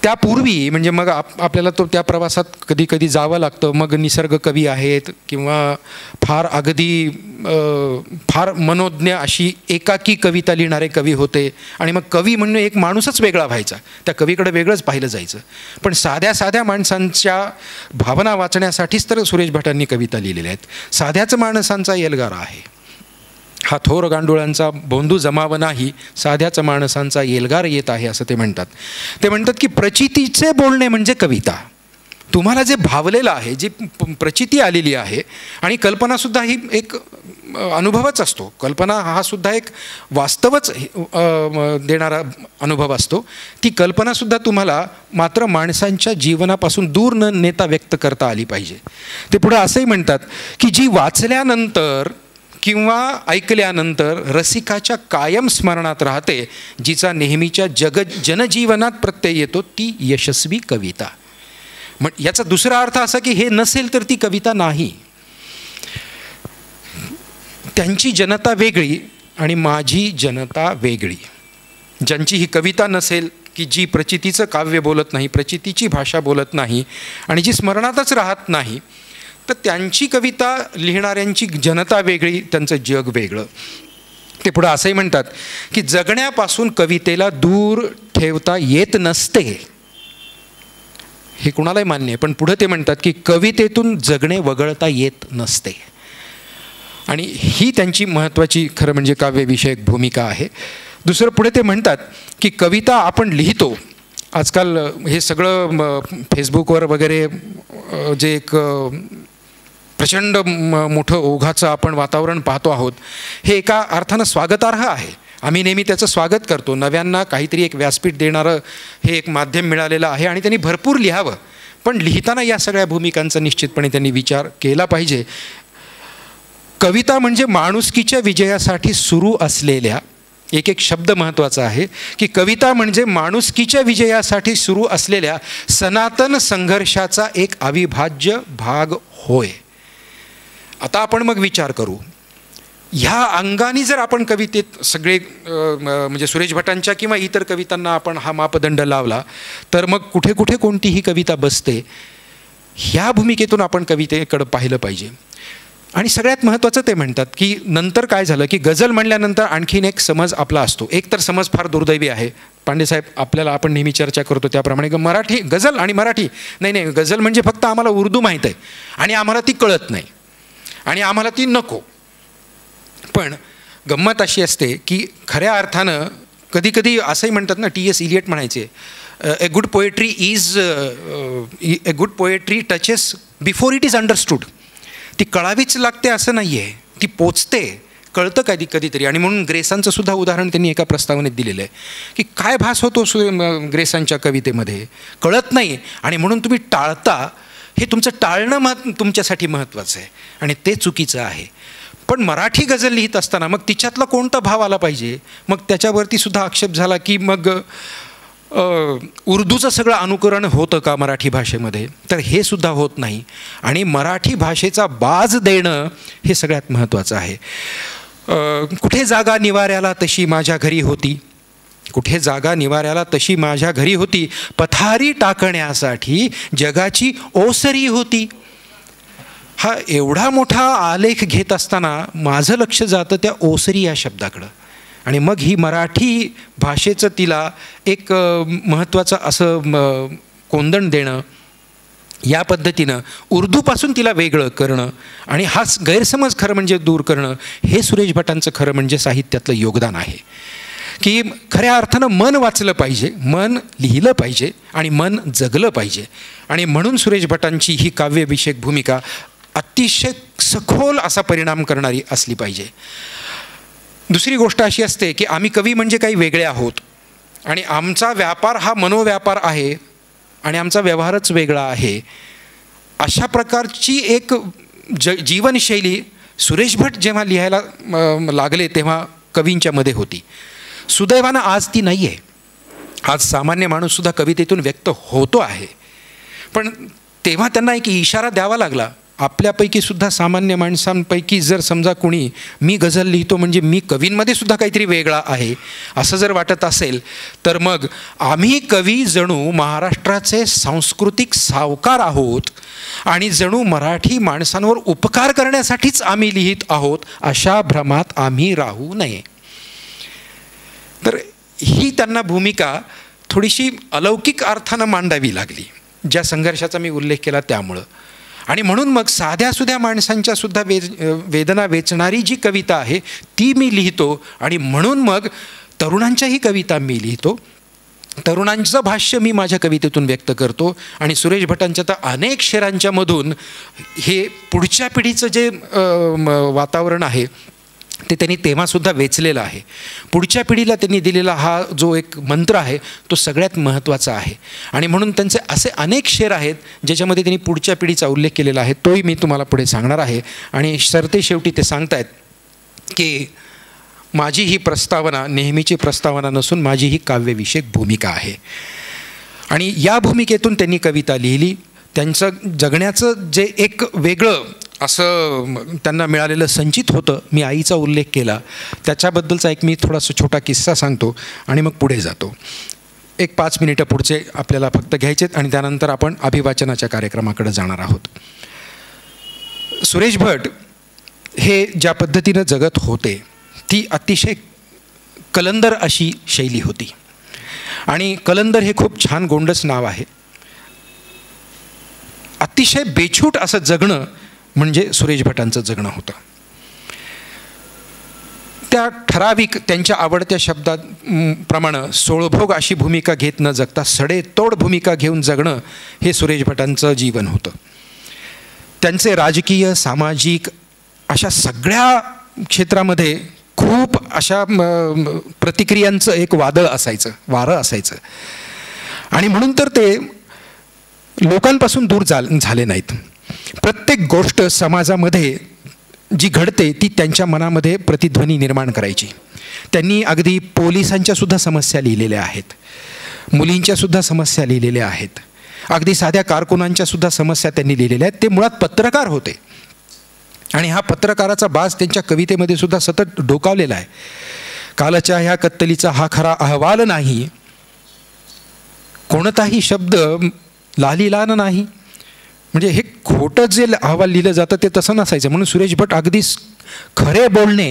त्यापूर्वी म्हणजे मग आपल्याला तो त्या प्रवासात कधी कधी जावं लागतं. मग निसर्ग कवी आहेत किंवा फार मनोज्ञ अशी एकाकी कविता लिहिणारे कवी होते. आणि मग कवी म्हणून एक माणूसच वेगळा व्हायचा, त्या कवीकडे वेगळंच पाहिलं जायचं. पण साध्या माणसांच्या भावना वाचण्यासाठीच तर सुरेश भटांनी कविता लिहिलेल्या आहेत. साध्याच माणसांचा एल्गार आहे हा, थोर गांडुळांचा बोंधू जमाव नाही, साध्याच माणसांचा एल्गार येत आहे असं ते म्हणतात. ते म्हणतात की प्रचितीचे बोलणे म्हणजे कविता. तुम्हाला जे भावलेलं आहे, जी प्रचिती आलेली आहे, आणि कल्पनासुद्धा ही एक अनुभवच असतो. कल्पना हा सुद्धा एक वास्तवच देणारा अनुभव असतो. ती कल्पनासुद्धा तुम्हाला मात्र माणसांच्या जीवनापासून दूर न नेता व्यक्त करता आली पाहिजे. ते पुढे असंही म्हणतात की जी वाचल्यानंतर किंवा ऐकल्यानंतर रसिकाच्या कायम स्मरणात राहते, जिचा नेहमीच्या जनजीवनात प्रत्यय येतो, ती यशस्वी कविता. मग याचा दुसरा अर्थ असा की हे नसेल तर ती कविता नाही. त्यांची जनता वेगळी आणि माझी जनता वेगळी. ज्यांची ही कविता नसेल, की जी प्रचितीचं काव्य बोलत नाही, प्रचितीची भाषा बोलत नाही आणि जी स्मरणातच राहत नाही, तर त्यांची कविता लिहिणाऱ्यांची जनता वेगळी, त्यांचं जग वेगळं. ते पुढं असंही म्हणतात की जगण्यापासून कवितेला दूर ठेवता येत नसते. हे कुणालाही मान्य आहे, पण पुढं ते म्हणतात की कवितेतून जगणे वगळता येत नसते. आणि ही त्यांची महत्त्वाची खरं म्हणजे काव्यविषयक भूमिका आहे. दुसरं पुढे ते म्हणतात की कविता आपण लिहितो. आजकाल हे सगळं फेसबुकवर वगैरे जे एक प्रचंड मोठं ओघाचं आपण वातावरण पाहतो आहोत, हे एका अर्थानं स्वागतार्ह आहे. आम्ही नेहमी त्याचं स्वागत करतो. नव्यांना काहीतरी एक व्यासपीठ देणारं हे एक माध्यम मिळालेलं आहे आणि त्यांनी भरपूर लिहावं. पण लिहिताना या सगळ्या भूमिकांचा निश्चितपणे त्यांनी विचार केला पाहिजे. कविता म्हणजे माणुसकीच्या विजयासाठी सुरू असलेल्या, एक शब्द महत्त्वाचा आहे की कविता म्हणजे माणुसकीच्या विजयासाठी सुरू असलेल्या सनातन संघर्षाचा एक अविभाज्य भाग होय. आता आपण मग विचार करू, ह्या अंगाने जर आपण कवितेत सगळे म्हणजे सुरेश भटांच्या किंवा इतर कवितांना आपण हा मापदंड लावला, तर मग कुठे कुठे कोणतीही कविता बसते, ह्या भूमिकेतून आपण कवितेकडं पाहिलं पाहिजे. आणि सगळ्यात महत्त्वाचं ते म्हणतात की नंतर काय झालं की गझल म्हणल्यानंतर आणखीन एक समज आपला असतो. एक तर समज फार दुर्दैवी आहे. पांडेसाहेब, आपल्याला आपण नेहमी चर्चा करतो त्याप्रमाणे मराठी गझल आणि मराठी नाही, गझल म्हणजे फक्त आम्हाला उर्दू माहीत आहे आणि आम्हाला ती कळत नाही आणि आम्हाला ती नको. पण गंमत अशी असते की खऱ्या अर्थानं कधी कधी असंही म्हणतात ना, T.S. इलियट म्हणायचे, a good poetry touches before it is understood. ती कळावीच लागते असं नाही आहे, ती पोचते, कळतं कधीतरी. आणि म्हणून ग्रेसांचं सुद्धा उदाहरण त्यांनी एका प्रस्तावनेत दिलेलं आहे की काय भास होतो ग्रेसांच्या कवितेमध्ये, कळत नाही आणि म्हणून तुम्ही टाळता. हे तुमचं टाळणं तुमच्यासाठी महत्त्वाचं आहे आणि ते चुकीचं आहे. पण मराठी गझल लिहित असताना मग तिच्यातला कोणता भाव आला पाहिजे, मग त्याच्यावरती सुद्धा आक्षेप झाला की मग उर्दूचं सगळं अनुकरण होतं का मराठी भाषेमध्ये, तर हे सुद्धा होत नाही. आणि मराठी भाषेचा बाज देणं हे सगळ्यात महत्त्वाचं आहे. कुठे जागा निवाऱ्याला तशी माझ्या घरी होती, कुठे जागा निवाऱ्याला तशी माझ्या घरी होती, पथारी टाकण्यासाठी जगाची ओसरी होती. हा एवढा मोठा आलेख घेत असताना माझं लक्ष जातं त्या ओसरी या शब्दाकडं. आणि मग ही मराठी भाषेचं तिला एक महत्त्वाचं असं कोंदण देणं, या पद्धतीनं उर्दूपासून तिला वेगळं करणं आणि हाच गैरसमज खरं म्हणजे दूर करणं, हे सुरेश भटांचं खरं म्हणजे साहित्यातलं योगदान आहे. की खऱ्या अर्थानं मन वाचलं पाहिजे, मन लिहिलं पाहिजे आणि मन जगलं पाहिजे. आणि म्हणून सुरेश भटांची ही काव्यविषयक भूमिका अतिशय सखोल असा परिणाम करणारी असली पाहिजे. दुसरी गोष्ट अशी असते की आम्ही कवी म्हणजे काही वेगळे आहोत आणि आमचा व्यापार हा मनोव्यापार आहे आणि आमचा व्यवहारच वेगळा आहे. अशा प्रकारची एक जीवनशैली सुरेश भट जेव्हा लिहायला लागले तेव्हा कवींच्यामध्ये होती. सुदैवानं आज ती नाही आहे. आज सामान्य माणूससुद्धा कवितेतून व्यक्त होतो आहे. पण तेव्हा त्यांना एक इशारा द्यावा लागला. आपल्यापैकी सुद्धा सामान्य माणसांपैकी जर समजा कोणी मी गझल लिहितो म्हणजे मी कवींमध्ये सुद्धा काहीतरी वेगळा आहे असं जर वाटत असेल, तर मग आम्ही कवी जणू महाराष्ट्राचे सांस्कृतिक सावकार आहोत आणि जणू मराठी माणसांवर उपकार करण्यासाठीच आम्ही लिहित आहोत, अशा भ्रमात आम्ही राहू नये. तर ही त्यांना भूमिका थोडीशी अलौकिक अर्थानं मांडावी लागली, ज्या संघर्षाचा मी उल्लेख केला त्यामुळं. आणि म्हणून मग साध्यासुध्या माणसांच्या सुद्धा वेदना वेचणारी जी कविता आहे ती मी लिहितो. आणि म्हणून मग तरुणांच्याही कविता मी लिहितो, तरुणांचं भाष्य मी माझ्या कवितेतून व्यक्त करतो. आणि सुरेश भटांच्या तर अनेक शेरांच्या मधून हे पुढच्या पिढीचं जे वातावरण आहे ते त्यांनी तेव्हासुद्धा वेचलेलं आहे. पुढच्या पिढीला त्यांनी दिलेला हा जो एक मंत्र आहे तो सगळ्यात महत्त्वाचा आहे. आणि म्हणून त्यांचे असे अनेक शेर आहेत ज्याच्यामध्ये त्यांनी पुढच्या पिढीचा उल्लेख केलेला आहे, तोही मी तुम्हाला पुढे सांगणार आहे. आणि सरते शेवटी ते सांगतायत की माझी ही प्रस्तावना नेहमीची प्रस्तावना नसून माझी ही काव्यविषयक भूमिका आहे. आणि या भूमिकेतून त्यांनी कविता लिहिली. त्यांचं जगण्याचं जे एक वेगळं असं त्यांना मिळालेलं संचित होतं. मी आईचा उल्लेख केला, त्याच्याबद्दलचा एक मी थोडासा छोटा किस्सा सांगतो आणि मग पुढे जातो. एक 5 मिनिटं पुढचे आपल्याला फक्त घ्यायचेत आणि त्यानंतर आपण अभिवाचनाच्या कार्यक्रमाकडे जाणार आहोत. सुरेश भट हे ज्या पद्धतीनं जगत होते ती अतिशय कलंदर अशी शैली होती. आणि कलंदर हे खूप छान गोंडस नाव आहे. अतिशय बेछूट असं जगणं म्हणजे सुरेश भटांचं जगणं होतं. त्या ठराविक त्यांच्या आवडत्या शब्दात प्रमाणे सोळभोग अशी भूमिका घेत न जगता सडेतोड भूमिका घेऊन जगणं हे सुरेश भटांचं जीवन होतं. त्यांचे राजकीय, सामाजिक अशा सगळ्या क्षेत्रामध्ये खूप अशा प्रतिक्रियांचं एक वारं असायचं. आणि म्हणून तर ते लोकांपासून दूर झाले नाहीत. प्रत्येक गोष्ट समाजामध्ये जी घडते ती त्यांच्या मनामध्ये प्रतिध्वनी निर्माण करायची. त्यांनी अगदी पोलिसांच्यासुद्धा समस्या लिहिलेल्या आहेत, मुलींच्यासुद्धा समस्या लिहिलेल्या आहेत, अगदी साध्या कारकुनांच्यासुद्धा समस्या त्यांनी लिहिलेल्या आहेत. ते मुळात पत्रकार होते आणि हा पत्रकाराचा बाज त्यांच्या कवितेमध्ये सुद्धा सतत डोकावलेला आहे. कालच्या ह्या कत्तलीचा हा खरा अहवाल नाही, कोणताही शब्द लालीलान नाही. म्हणजे हे खोटं जे अहवाल लिहिलं जातं ते तसं नसायचं. म्हणून सुरेश भट अगदी खरे बोलणे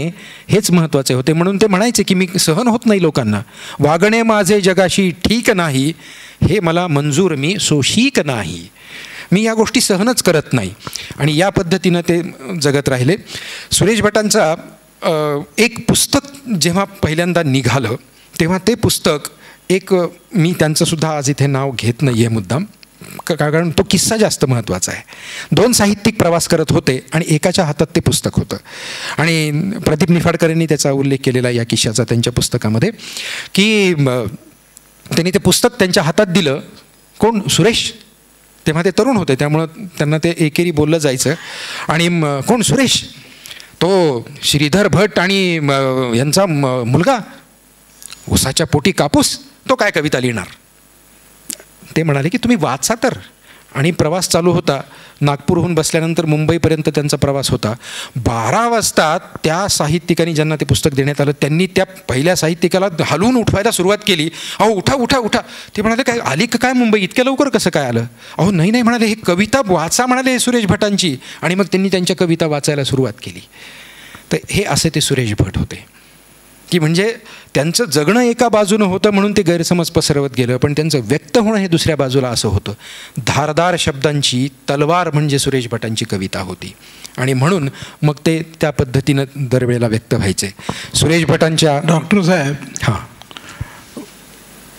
हेच महत्त्वाचे होते. म्हणून ते म्हणायचे की मी सहन होत नाही लोकांना, वागणे माझे जगाशी ठीक नाही, हे मला मंजूर मी सोशीक नाही, मी या गोष्टी सहनच करत नाही. आणि या पद्धतीनं ते जगत राहिले. सुरेश भटांचा एक पुस्तक जेव्हा पहिल्यांदा निघालं तेव्हा ते पुस्तक एक, मी त्यांचंसुद्धा आज इथे नाव घेत नाही आहे मुद्दाम, कारण तो किस्सा जास्त महत्त्वाचा आहे. 2 साहित्यिक प्रवास करत होते आणि एकाच्या हातात ते पुस्तक होतं. आणि प्रदीप निफाडकर यांनी त्याचा उल्लेख केलेला या किस्साचा त्यांच्या पुस्तकामध्ये, की त्यांनी ते पुस्तक त्यांच्या हातात दिलं. कोण? सुरेश. तेव्हा ते तरुण होते त्यामुळं त्यांना ते एकेरी बोललं जायचं. आणि कोण? सुरेश. तो श्रीधर भट आणि यांचा मुलगा, उसाच्या पोटी कापूस, तो काय कविता लिहिणार? ते म्हणाले की तुम्ही वाचा तर. आणि प्रवास चालू होता. नागपूरहून बसल्यानंतर मुंबईपर्यंत त्यांचा प्रवास होता. 12 वाजता त्या साहित्यिकांनी ज्यांना ते पुस्तक देण्यात आलं त्यांनी त्या पहिल्या साहित्यिकाला हलवून उठवायला सुरुवात केली. अहो उठा उठा उठा. ते म्हणाले काय आली का काय मुंबई, इतक्या लवकर कसं काय आलं? अहो नाही म्हणाले, हे कविता वाचा म्हणाले, हे सुरेश भटांची. आणि मग त्यांनी त्यांच्या कविता वाचायला सुरुवात केली. तर हे असे ते सुरेश भट होते की म्हणजे त्यांचं जगणं एका बाजूनं होतं म्हणून ते गैरसमज पसरवत गेलं, पण त्यांचं व्यक्त होणं हे दुसऱ्या बाजूला असं होतं. धारदार शब्दांची तलवार म्हणजे सुरेश भटांची कविता होती. आणि म्हणून मग ते त्या पद्धतीनं दरवेळेला व्यक्त व्हायचे. सुरेश भटांच्या डॉक्टर साहेब, हां,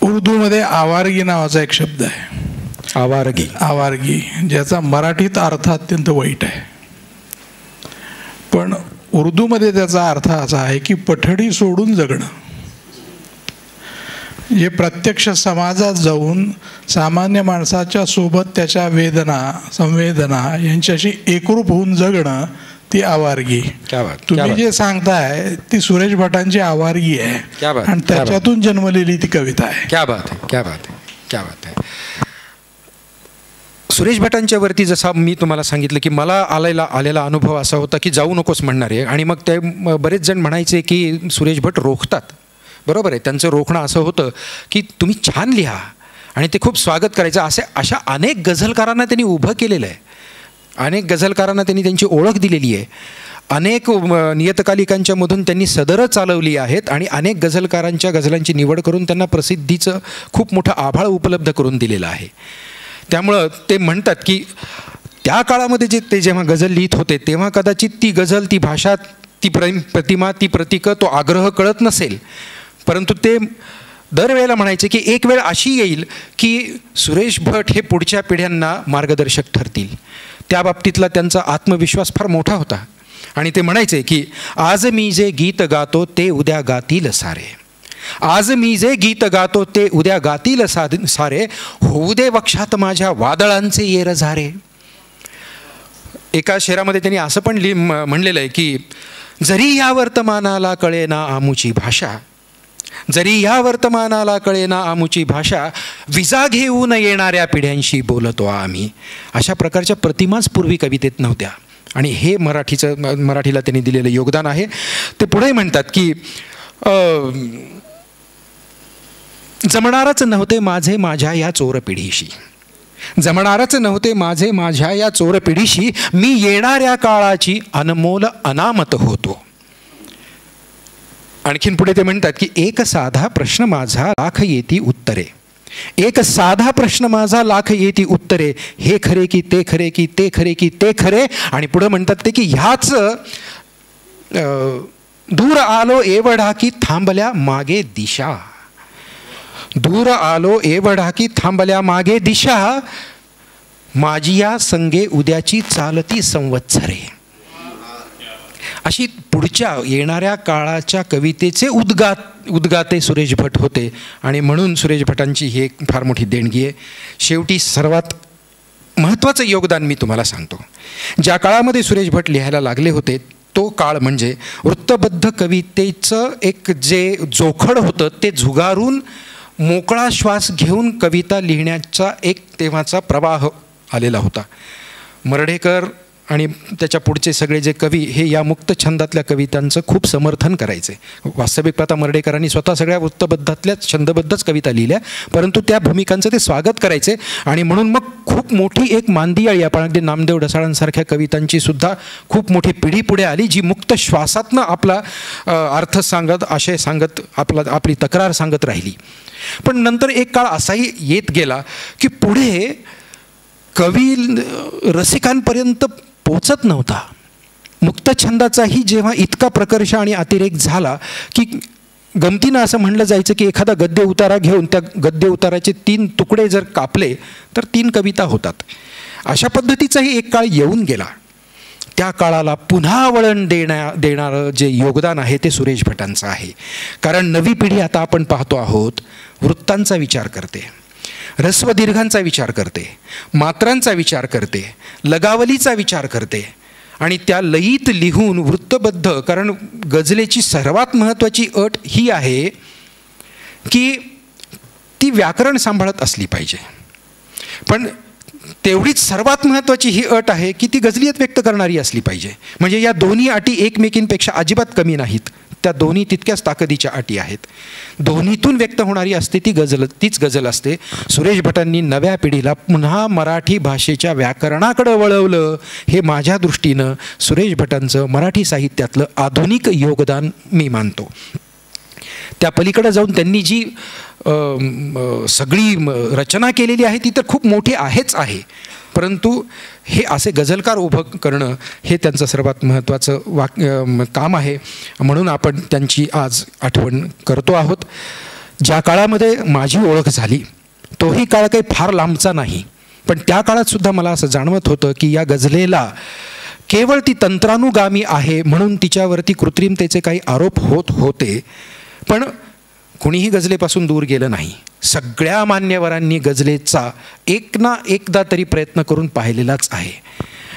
उर्दूमध्ये आवारगी नावाचा एक शब्द आहे. आवारगी ज्याचा मराठीत अर्थ अत्यंत वाईट आहे, पण उर्दूमध्ये त्याचा अर्थ असा आहे की पठडी सोडून जगणं. जे प्रत्यक्ष समाजात जाऊन सामान्य माणसाच्या सोबत त्याच्या वेदना, संवेदना यांच्याशी एकरूप होऊन जगणं, ती आवारगी. तुम्ही जे सांगताय ती सुरेश भटांची आवारगी आहे आणि त्याच्यातून जन्मलेली ती कविता आहे. क्या बात है. सुरेश भटांच्या वरती जसा मी तुम्हाला सांगितलं की मला आलेला अनुभव असा होता की जाऊ नकोस म्हणणारे. आणि मग ते बरेच जण म्हणायचे की सुरेश भट रोखतात. बरोबर आहे, त्यांचं रोखणं असं होतं की तुम्ही छान लिहा आणि ते खूप स्वागत करायचं. अशा अनेक गझलकारांना त्यांनी उभं केलेलं आहे. अनेक गझलकारांना त्यांनी त्यांची ओळख दिलेली आहे. अनेक नियतकालिकांच्या मधून त्यांनी सदरं चालवली आहेत आणि अनेक गझलकारांच्या गझलांची निवड करून त्यांना प्रसिद्धीचं खूप मोठं आभाळ उपलब्ध करून दिलेलं आहे. त्यामुळं ते म्हणतात की त्या काळामध्ये ते जेव्हा गझल लिहित होते तेव्हा कदाचित ती गझल, ती भाषा, ती प्रतिमा, ती प्रतीकं, तो आग्रह कळत नसेल, परंतु ते दरवेळेला म्हणायचे की एक वेळ अशी येईल की सुरेश भट हे पुढच्या पिढ्यांना मार्गदर्शक ठरतील. त्या बाबतीतला त्यांचा आत्मविश्वास फार मोठा होता. आणि ते म्हणायचे की आज मी जे गीत गातो ते उद्या गातील सारे, आज मी जे गीत गातो ते उद्या गातील सारे, होऊ दे वक्षात माझ्या वादळांचे येर झारे. एका शेरामध्ये त्यांनी असं पण म्हणलेलं आहे की जरी या वर्तमानाला कळेना आमुची भाषा, जरी या वर्तमानाला कळेना आमुची भाषा, विजा घेऊन येणाऱ्या पिढ्यांशी बोलतो आम्ही. अशा प्रकारच्या प्रतिमाच पूर्वी कवितेत नव्हत्या आणि हे मराठीला त्यांनी दिलेलं योगदान आहे. ते पुढे म्हणतात की जमणारच नव्हते माझे माझ्या या चोर पिढीशी, जमणारच नव्हते माझे माझ्या या चोर पिढीशी, मी येणाऱ्या काळाची अनमोल अनामत होतो. आणखीन पुढे ते म्हणतात की एक साधा प्रश्न माझा लाख येती उत्तरे, एक साधा प्रश्न माझा लाख येती उत्तरे, हे खरे की ते खरे की ते खरे की ते खरे. आणि पुढं म्हणतात ते की ह्याच दूर आलो एवढा की थांबल्या मागे दिशा. दूर आलो एवढा की थांबल्या मागे दिशा, माझी या संगे उद्याची चालती संवत्सरे. अशी पुढच्या येणाऱ्या काळाच्या कवितेचे उद्गाते सुरेश भट होते. आणि म्हणून सुरेश भटांची ही एक फार मोठी देणगी आहे. शेवटी सर्वात महत्त्वाचं योगदान मी तुम्हाला सांगतो. ज्या काळामध्ये सुरेश भट लिहायला लागले होते तो काळ म्हणजे वृत्तबद्ध कवितेचं एक जे जोखड होतं ते झुगारून मोकळा श्वास घेऊन कविता लिहिण्याचा एक तेव्हाचा प्रवाह आलेला होता. मर्ढेकर आणि त्याच्या पुढचे सगळे जे कवी हे या मुक्त छंदातल्या कवितांचं खूप समर्थन करायचे. वास्तविक पाहता मर्ढेकरांनी स्वतः सगळ्या वृत्तबद्धातल्याच छंदबद्धच कविता लिहिल्या, परंतु त्या भूमिकांचं ते स्वागत करायचे. आणि म्हणून मग खूप मोठी एक मांदियाळी, आपण अगदी नामदेव ढसाळांसारख्या कवितांची सुद्धा खूप मोठी पिढी पुढे आली, जी मुक्त श्वासातनं आपला अर्थ सांगत, आशय सांगत, आपली तक्रार सांगत राहिली. पण नंतर एक काळ असाही येत गेला की पुढे कवी रसिकांपर्यंत पोचत नव्हता. मुक्तछंदाचाही जेव्हा इतका प्रकर्ष आणि अतिरेक झाला की गमतीनं असं म्हणलं जायचं की एखादा गद्य उतारा घेऊन त्या गद्य उताराचे 3 तुकडे जर कापले तर 3 कविता होतात. अशा पद्धतीचाही एक काळ येऊन गेला. त्या काळाला पुन्हा वळण देणारं जे योगदान आहे ते सुरेश भटांचं आहे. कारण नवी पिढी आता आपण पाहतो आहोत वृत्तांचा विचार करते, ऱ्हस्वदीर्घांचा विचार करते, मात्रांचा विचार करते, लगावलीचा विचार करते आणि त्या लयीत लिहून वृत्तबद्ध. कारण गझलेची सर्वात महत्त्वाची अट ही आहे की ती व्याकरण सांभाळत असली पाहिजे. पण तेवढीच सर्वात महत्त्वाची ही अट आहे की ती गझलियत व्यक्त करणारी असली पाहिजे. म्हणजे या दोन्ही अटी एकमेकींपेक्षा अजिबात कमी नाहीत. त्या दोन्ही तितक्याच ताकदीच्या अटी आहेत. दोन्हीतून व्यक्त होणारी असते तीच गझल असते. सुरेश भटांनी नव्या पिढीला पुन्हा मराठी भाषेच्या व्याकरणाकडे वळवलं. हे माझ्या दृष्टीनं सुरेश भटांचं मराठी साहित्यातलं आधुनिक योगदान मी मानतो. त्या पलीकडे जाऊन त्यांनी जी सगळी रचना केलेली आहे ती तर खूप मोठी आहेच आहे, परंतु हे असे गझलकार उभं करणं हे त्यांचं सर्वात महत्त्वाचं काम आहे. म्हणून आपण त्यांची आज आठवण करतो आहोत. ज्या काळामध्ये माझी ओळख झाली तोही काळ काही फार लांबचा नाही, पण त्या काळातसुद्धा मला असं जाणवत होतं की या गझलेला केवळ ती तंत्रानुगामी आहे म्हणून तिच्यावरती कृत्रिमतेचे काही आरोप होत होते. पण कुणीही गझलेपासून दूर गेलं नाही. सगळ्या मान्यवरांनी गझलेचा एक ना एकदा तरी प्रयत्न करून पाहिलेलाच आहे.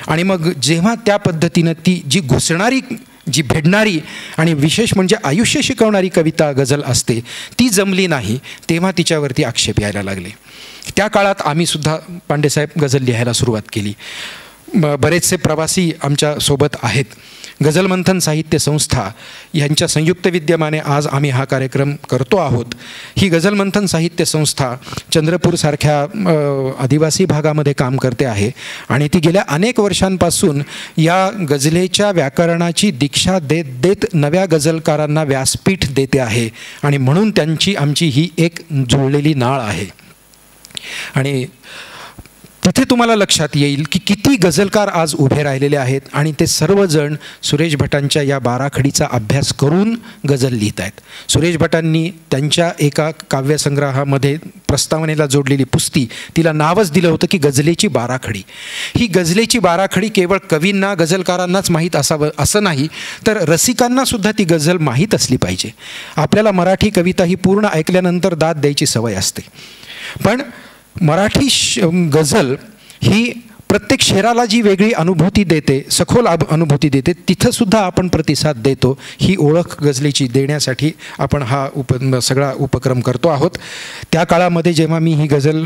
आणि मग जेव्हा त्या पद्धतीनं ती जी घुसणारी, जी भेडणारी आणि विशेष म्हणजे आयुष्य शिकवणारी कविता गझल असते ती जमली नाही, तेव्हा तिच्यावरती आक्षेप यायला लागले. त्या काळात आम्हीसुद्धा पांडेसाहेब गझल लिहायला सुरुवात केली. बरेचसे प्रवासी आमच्यासोबत आहेत. गझल मंथन साहित्य संस्था यांच्या संयुक्त विद्यमाने आज आम्ही हा कार्यक्रम करतो आहोत. ही गझल मंथन साहित्य संस्था चंद्रपूरसारख्या आदिवासी भागामध्ये काम करते आहे आणि ती गेल्या अनेक वर्षांपासून या गझलेच्या व्याकरणाची दीक्षा देत देत नव्या गझलकारांना व्यासपीठ देते आहे. आणि म्हणून त्यांची आमची ही एक जुळलेली नाळ आहे. आणि तिथे तुम्हाला लक्षात येईल की किती गझलकार आज उभे राहिलेले आहेत आणि ते सर्वजण सुरेश भटांच्या या बाराखडीचा अभ्यास करून गझल लिहित आहेत. सुरेश भटांनी त्यांच्या एका काव्यसंग्रहामध्ये प्रस्तावनेला जोडलेली पुस्ती, तिला नावच दिलं होतं की गझलेची बाराखडी. ही गझलेची बाराखडी केवळ कवींना, गझलकारांनाच माहीत असावं असं नाही, तर रसिकांनासुद्धा ती गझल माहीत असली पाहिजे. आपल्याला मराठी कविता ही पूर्ण ऐकल्यानंतर दाद द्यायची सवय असते, पण मराठी गझल ही प्रत्येक शेराला जी वेगळी अनुभूती देते, सखोल अनुभूती देते, तिथंसुद्धा आपण प्रतिसाद देतो. ही ओळख गझलेची देण्यासाठी आपण हा सगळा उपक्रम करतो आहोत. त्या काळामध्ये जेव्हा मी ही गझल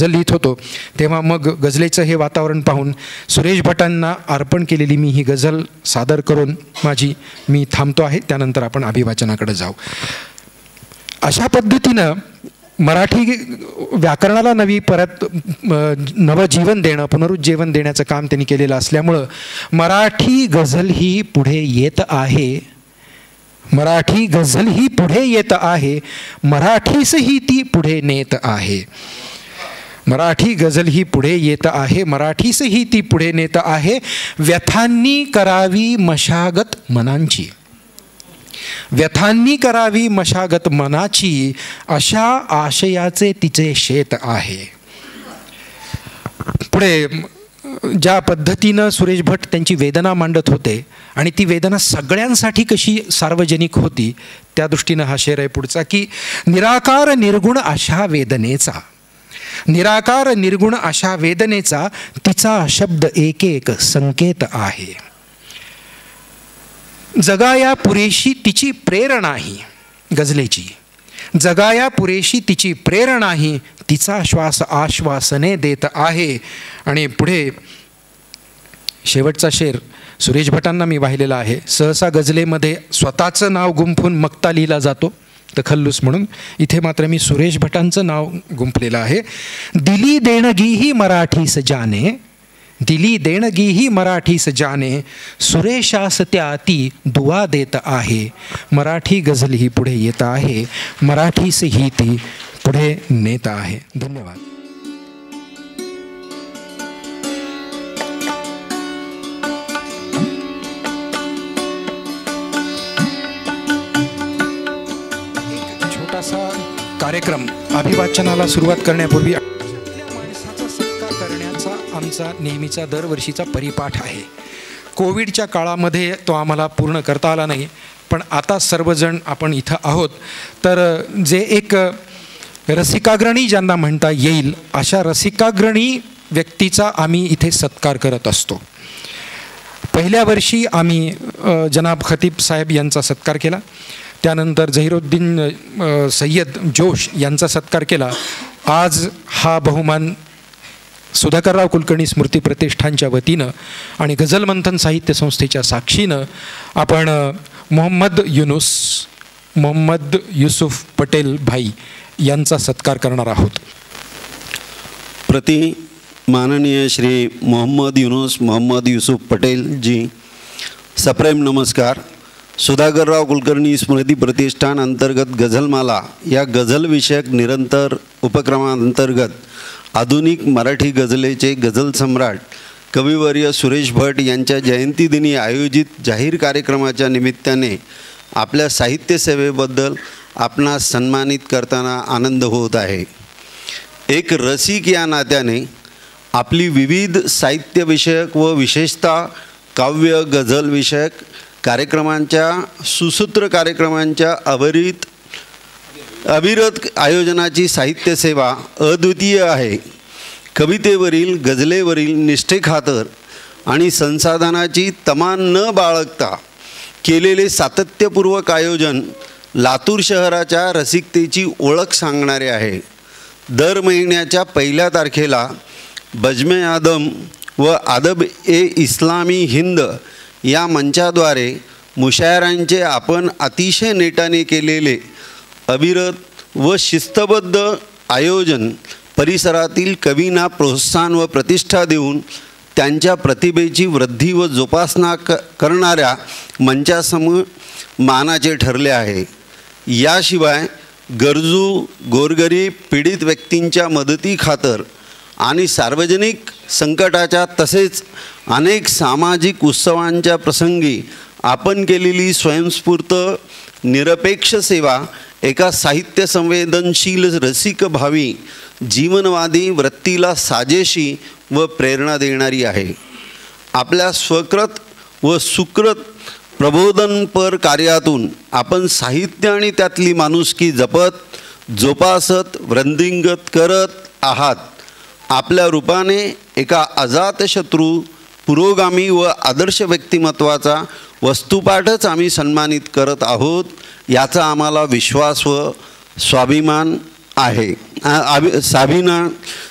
लिहित होतो तेव्हा मग गझलेचं हे वातावरण पाहून सुरेश भटांना अर्पण केलेली मी ही गझल सादर करून मी थांबतो आहे. त्यानंतर आपण अभिवाचनाकडे जाऊ. अशा पद्धतीनं मराठी व्याकरणाला नवं जीवन देणं, पुनरुज्जीवन देण्याचं काम त्यांनी केलेलं असल्यामुळं मराठी गझल ही पुढे येत आहे. मराठी गझल ही पुढे येत आहे, मराठीसही ती पुढे नेत आहे. मराठी गझल ही पुढे येत आहे, मराठीसही ती पुढे नेत आहे. व्यथांनी करावी मशागत मनांची, व्यथांनी करावी मशागत मनाची, अशा आशयाचे तिचे शेत आहे. पुढे ज्या पद्धतीनं सुरेश भट त्यांची वेदना मांडत होते आणि ती वेदना सगळ्यांसाठी कशी सार्वजनिक होती, त्या दृष्टीनं हा शेर आहे पुढचा, की निराकार निर्गुण अशा वेदनेचा, निराकार निर्गुण अशा वेदनेचा, तिचा शब्द एक एक संकेत आहे. जगाया पुरेशी तिची प्रेरणाही, गझलेची जगाया पुरेशी तिची प्रेरणाही, तिचा श्वास आश्वासने देत आहे. आणि पुढे शेवटचा शेर सुरेश भटांना मी वाहिलेला आहे. सहसा गझलेमध्ये स्वतःचं नाव गुंफून मक्ता लिहिला जातो तखल्लुस म्हणून, इथे मात्र मी सुरेश भटांचं नाव गुंफलेलं आहे. दिली देणगी ही मराठीस जाने, दिली देणगी ही मराठीस जाने, सुरेशास त्या ती दुआ देत आहे. मराठी गझल ही पुढे येत आहे, मराठीस ही ती पुढे नेत आहे. धन्यवाद. एक छोटासा कार्यक्रम अभिवाचनाला सुरुवात करण्यापूर्वी माणसाचा सत्कार करण्याचा आमचा नेहमीचा दरवर्षीचा परिपाठ आहे. कोविडच्या काळामध्ये तो आम्हाला पूर्ण करता आला नाही, पण आता सर्वजण आपण इथं आहोत, तर जे एक रसिकाग्रणी ज्यांना म्हणता येईल अशा रसिकाग्रणी व्यक्तीचा आम्ही इथे सत्कार करत असतो. पहिल्या वर्षी आम्ही जनाब खतीब साहेब यांचा सत्कार केला, त्यानंतर झहिरुद्दीन सय्यद जोश यांचा सत्कार केला. आज हा बहुमान सुधाकरराव कुलकर्णी स्मृती प्रतिष्ठानच्या वतीनं आणि गझल मंथन साहित्य संस्थेच्या साक्षीनं आपण मोहम्मद युसुफ पटेल भाई यांचा सत्कार करणार आहोत. प्रति माननीय श्री मोहम्मद युसुफ पटेल जी, सप्रेम नमस्कार. सुधाकरराव कुलकर्णी स्मृती प्रतिष्ठान अंतर्गत गझलमाला या गझल विषयक निरंतर उपक्रमांतर्गत आधुनिक मराठी गझलेचे गझल सम्राट कविवर्य सुरेश भट यांच्या जयंतीदिनी आयोजित जाहीर कार्यक्रमाच्या निमित्ताने आपल्या साहित्य सेवेबद्दल आपणास सन्मानित करताना आनंद होत आहे. एक रसिक या नात्याने आपली विविध साहित्यविषयक व विशेषतः काव्य गझल विषयक कार्यक्रमांच्या सुसूत्र कार्यक्रमांच्या अविरत आयोजनाची साहित्य सेवा अद्वितीय आहे. कवितेवरील गझलेवरील निष्ठेखातर आणि संसाधनाची तमा न बाळगता केलेले सातत्यपूर्वक आयोजन लातूर शहराच्या रसिकतेची ओळख सांगणारे आहे. दर महिन्याच्या पहिल्या तारखेला बजमे आदम व आदब ए इस्लामी हिंद या मंचाद्वारे मुशायरांचे आपण अतिशय नेटाने केलेले अविरत व शिस्तबद्ध आयोजन परिसरातील कवींना प्रोत्साहन व प्रतिष्ठा देऊन त्यांच्या प्रतिभेची वृद्धी व जोपासना करणाऱ्या मंचासमोर मानाचे ठरले आहे. याशिवाय गरजू गोरगरीब पीडित व्यक्तींच्या मदतीखातर आणि सार्वजनिक संकटाच्या तसेच अनेक सामाजिक उत्सवांच्या प्रसंगी आपण केलेली स्वयंस्फूर्त निरपेक्ष सेवा एका साहित्य संवेदनशील रसिक भावी जीवनवादी वृत्तीला साजेशी व प्रेरणा देणारी आहे. आपल्या स्वकृत व सुकृत प्रबोधनपर कार्यातून आपण साहित्य आणि त्यातली माणुसकी जपत जोपासत वृद्धिंगत करत आहात. आपल्या रूपाने एका अजातशत्रू पुरोगामी व आदर्श व्यक्तिमत्वाचा वस्तुपाठच आम्ही सन्मानित करत आहोत याचा आम्हाला विश्वास व स्वाभिमान आहे,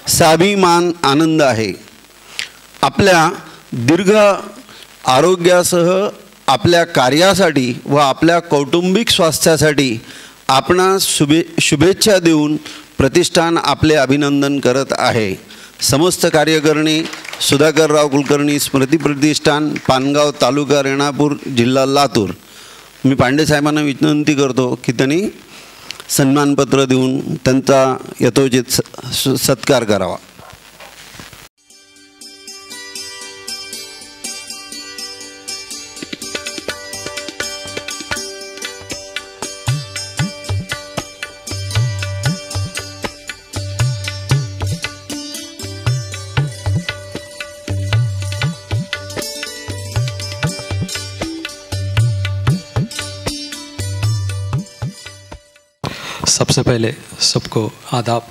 स्वाभिमान आनंद आहे. आपल्या दीर्घ आरोग्यासह आपल्या कार्यासाठी व आपल्या कौटुंबिक स्वास्थ्यासाठी आपणास शुभेच्छा देऊन प्रतिष्ठान आपले अभिनंदन करत आहे. समस्त कार्यकारिणी सुधाकरराव कुलकर्णी स्मृती प्रतिष्ठान, पानगाव तालुका रेणापूर, जिल्हा लातूर. मी पांडे साहेबांना विनंती करतो की त्यांनी सन्मानपत्र देऊन त्यांचा यथोचित सत्कार करावा. सबसे पहले सबको आदाब.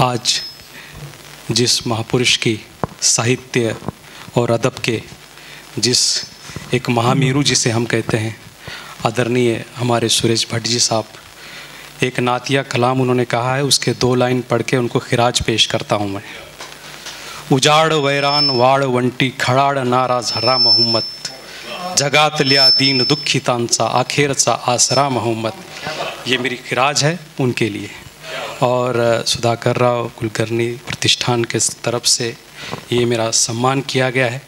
आज जिस महापुरुष की साहित्य और अदब के जिस एक महामेरू जिसे हम कहते हैं, आदरणीय हमारे सुरेश भट्ट जी साहब, एक नातिया कलाम उन्होंने कहा है, उसके 2 लाइन पढ़ के उनको खिराज पेश करता हूँ मैं. उजाड़ वैरान वाड़ वंटी खडाड नारा झर्रा मोहम्मद, जगातल्या दीन दुःखितांचा अखेरचा आसरा मोहम्मद. ये मेरी खिराज है उनके लिए. और सुधाकर राव कुलकर्णी प्रतिष्ठान के तरफ से ये मेरा सम्मान किया गया है.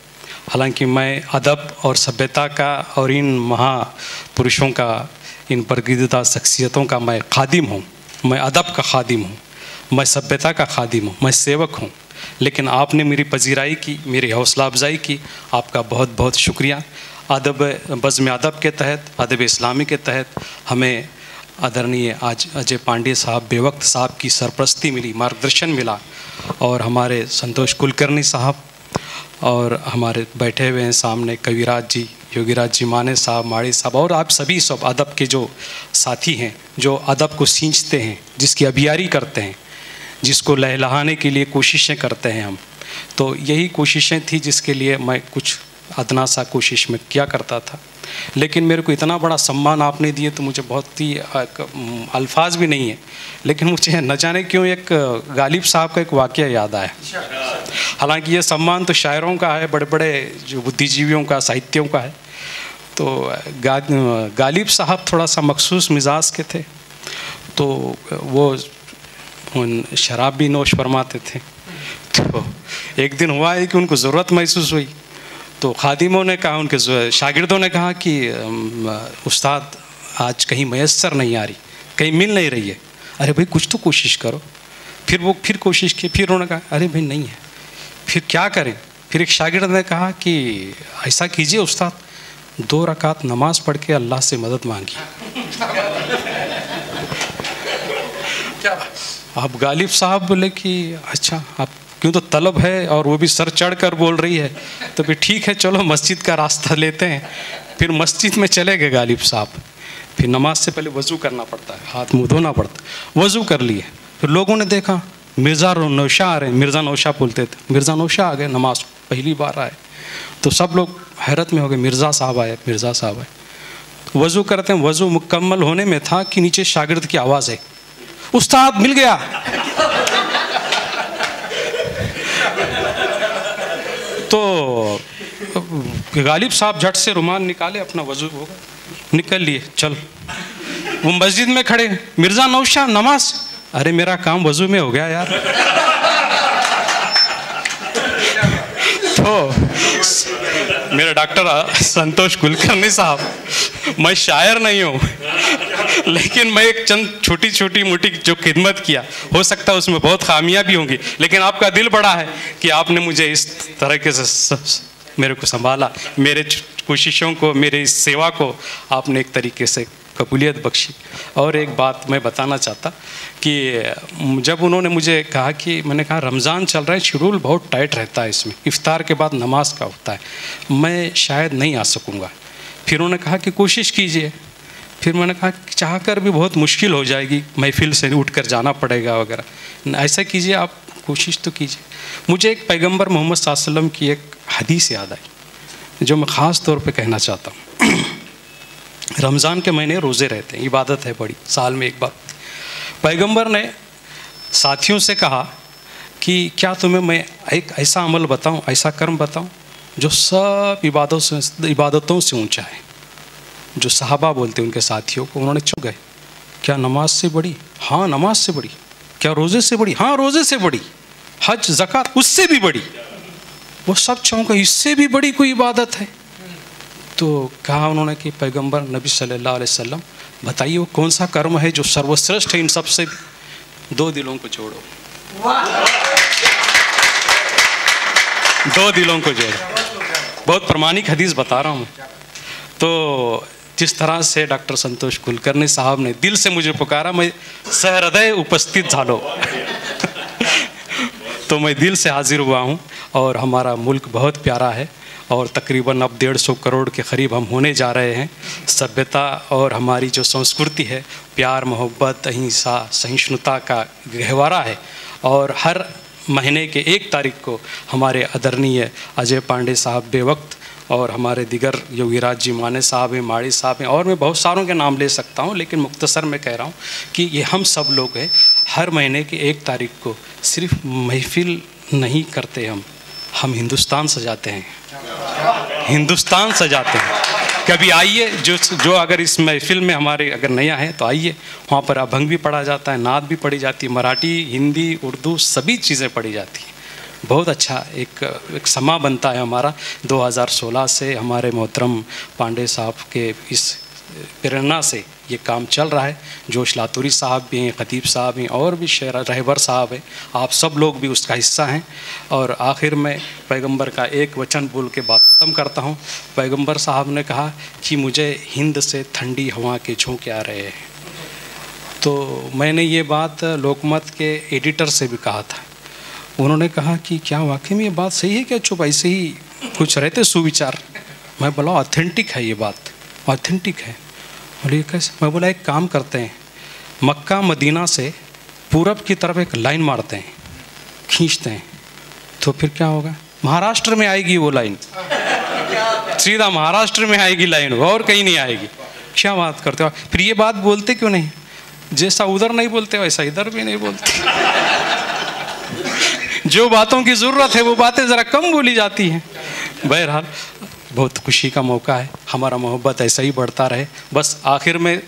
हालांकि मैं अदब और सभ्यता का और इन महापुरुषों का, इन बरगीदा शख्सियतों का मैं खादिम हूँ. मैं अदब का खादिम हूँ, मैं सभ्यता का खादिम हूँ, मैं सेवक हूँ. लेकिन आपने मेरी पजीराई की, मेरी हौसला अफजाई की, आपका बहुत बहुत शुक्रिया. अदब बज़्म अदब के तहत, अदब इस्लामी के तहत हमें आदरणीय आज अजय पांडे साहब बेवक्त साहब की सरपरस्ती मिली, मार्गदर्शन मिला. और हमारे संतोष कुलकर्णी साहब और हमारे बैठे हुए हैं सामने कविराज जी, योगीराज जी माने साहब, माड़ी साहब, और आप सभी सब अदब के जो साथी हैं, जो अदब को सींचते हैं, जिसकी अभियारी करते हैं, जिसको लहलहाने के लिए कोशिशें करते हैं हम. तो यही कोशिशें थी जिसके लिए मैं कुछ अदना सा कोशिश में किया करता था. लेकिन मेरे को इतना बड़ा सम्मान आपने दिए तो मुझे बहुत ही अल्फाज भी नहीं है. लेकिन मुझे न जाने क्यों एक गालिब साहब का एक वाक़या याद आया. हालांकि ये सम्मान तो शायरों का है, बड़े बड़े जो बुद्धिजीवियों का, साहित्यों का है. तो गालिब साहब थोड़ा सा मखसूस मिजाज के थे. तो वो शराब भी नोश फरमाते थे. तो एक दिन हुआ है कि उनको ज़रूरत महसूस हुई, तो खादिमों ने कहा, उनके शागिर्दों ने कहा कि उस्ताद आज कहीं मैसर नहीं आ रही, कहीं मिल नहीं रही है. अरे भाई कुछ तो कोशिश करो. फिर कोशिश की. फिर उन्होंने कहा अरे भाई नहीं है. फिर क्या करें. फिर एक शागिर्द ने कहा कि ऐसा कीजिए उस्ताद, 2 रकात नमाज पढ़ के अल्लाह से मदद मांगी. अब गालिब साहब बोले कि अच्छा आप क्यों, तो तलब है और वो भी सर चढ़ कर बोल रही है, तो फिर ठीक है चलो मस्जिद का रास्ता लेते हैं. फिर मस्जिद में चले गए गालिब साहब. फिर नमाज से पहले वज़ू करना पड़ता है, हाथ मुँह धोना पड़ता है. वज़ू कर लिए. फिर लोगों ने देखा मिर्ज़ा नौशा आ रहे हैं, मिर्ज़ा नौशा बोलते थे, मिर्ज़ा नौशा आ गए, नमाज पहली बार आए. तो सब लोग हैरत में हो गए, मिर्ज़ा साहब आए, मिर्ज़ा साहब आए. वज़ू करते हैं, वज़ू मुकम्मल होने में था कि नीचे शागिर्द की आवाज़ है, उस्ताद मिल गया. तो गालिब साहब झट से रुमाल निकाले, अपना वज़ू होगा, निकल लिए, चल. वो मस्जिद में खड़े, मिर्ज़ा नौशा नमाज. अरे मेरा काम वज़ू में हो गया यार. तो मेरे डॉक्टर संतोष कुलकर्णी साहब, मैं शायर नहीं हूँ, लेकिन मैं एक चंद छोटी छोटी मोटी जो खिदमत किया, हो सकता है उसमें बहुत खामियां भी होंगी, लेकिन आपका दिल बड़ा है कि आपने मुझे इस तरीके से मेरे को संभाला. मेरे कोशिशों को, मेरे इस सेवा को आपने एक तरीके से कबूलियत बख्शी. और एक बात मैं बताना चाहता कि जब उन्होंने मुझे कहा कि, मैंने कहा रमज़ान चल रहा है, शेड्यूल बहुत टाइट रहता है, इसमें इफ्तार के बाद नमाज का होता है, मैं शायद नहीं आ सकूँगा. फिर उन्होंने कहा कि कोशिश कीजिए. फिर मैंने कहा चाह कर भी बहुत मुश्किल हो जाएगी, महफिल से उठ कर जाना पड़ेगा वगैरह. ऐसा कीजिए आप, कोशिश तो कीजिए. मुझे एक पैगंबर मोहम्मद सल्लल्लाहु अलैहि वसल्लम की एक हदीस याद आई जो मैं ख़ास तौर पे कहना चाहता हूँ. रमज़ान के महीने रोज़े रहते हैं, इबादत है बड़ी, साल में एक बार. पैगंबर ने साथियों से कहा कि क्या तुम्हें मैं एक ऐसा अमल बताऊं, ऐसा कर्म बताऊं जो सब इबादतों से ऊंचा है. जो सहाबा बोलते उनके साथियों को, उन्होंने चुप गए. क्या नमाज से बड़ी? हाँ नमाज से बड़ी. क्या रोज़े से बड़ी? हाँ रोज़े से बड़ी. हज ज़कात उससे भी बड़ी. वो सब चौंके, इससे भी बड़ी कोई इबादत है? तो कहा उन्होंने कि पैगंबर नबी सल्लल्लाहु अलैहि वसल्लम बताइए वो कौन सा कर्म है जो सर्वश्रेष्ठ है इन सब से? 2 दिलों को जोड़ो, 2 दिलों को जोड़ो। बहुत प्रमाणिक हदीस बता रहा हूँ। तो जिस तरह से डॉक्टर संतोष कुलकर्णी साहब ने दिल से मुझे पुकारा, मैं सहृदय उपस्थित झालो तो मैं दिल से हाजिर हुआ हूँ। और हमारा मुल्क बहुत प्यारा है और तकरीबन अब 150 करोड़ के करीब हम होने जा रहे हैं। सभ्यता और हमारी जो संस्कृति है, प्यार, मोहब्बत, अहिंसा, सहिष्णुता का गहवारा है। और हर महीने के 1 तारीख को हमारे आदरणीय अजय पांडे साहब बेवक्त और हमारे दिगर योगीराज जी माने साहब हैं, माड़ी साहब हैं, और मैं बहुत सारों के नाम ले सकता हूं, लेकिन मुख्तसर में कह रहा हूं कि ये हम सब लोग हैं। हर महीने की 1 तारीख को सिर्फ महफिल नहीं करते, हम हिंदुस्तान सजाते हैं, हिंदुस्तान सजाते हैं। कभी आइए, जो अगर इस महफिल में हमारे अगर नया है तो आइए, वहाँ पर अभंग भी पढ़ा जाता है, नात भी पढ़ी जाती है, मराठी, हिंदी, उर्दू सभी चीज़ें पढ़ी जाती हैं। बहुत अच्छा एक समा बनता है हमारा। 2016 से हमारे मोहतरम पांडे साहब के इस प्रेरणा से ये काम चल रहा है। जोश लातूरी साहब भी हैं, खतीब साहब हैं, और भी शेर रहबर साहब हैं। आप सब लोग भी उसका हिस्सा हैं। और आखिर में पैगंबर का एक वचन बोल के बात ख़त्म करता हूँ। पैगंबर साहब ने कहा कि मुझे हिंद से ठंडी हवा के झोंके आ रहे हैं। तो मैंने ये बात लोकमत के एडिटर से भी कहा था। उन्होंने कहा कि क्या वाकई में ये बात सही है क्या, चुप ऐसे ही कुछ रहते सुविचार? मैं बोला ऑथेंटिक है ये बात, ऑथेंटिक है। बोले कैसे? मैं बोला एक काम करते हैं, मक्का मदीना से पूरब की तरफ एक लाइन मारते हैं, खींचते हैं, तो फिर क्या होगा? महाराष्ट्र में आएगी वो लाइन, सीधा महाराष्ट्र में आएगी लाइन, और कहीं नहीं आएगी। क्या बात करते हो? फिर ये बात बोलते क्यों नहीं? जैसा उधर नहीं बोलते वैसा इधर भी नहीं बोलते। जो बातों की ज़रूरत है वो बातें ज़रा कम बोली जाती हैं। बहरहाल बहुत खुशी का मौका है, हमारा मोहब्बत ऐसा ही बढ़ता रहे। बस आखिर में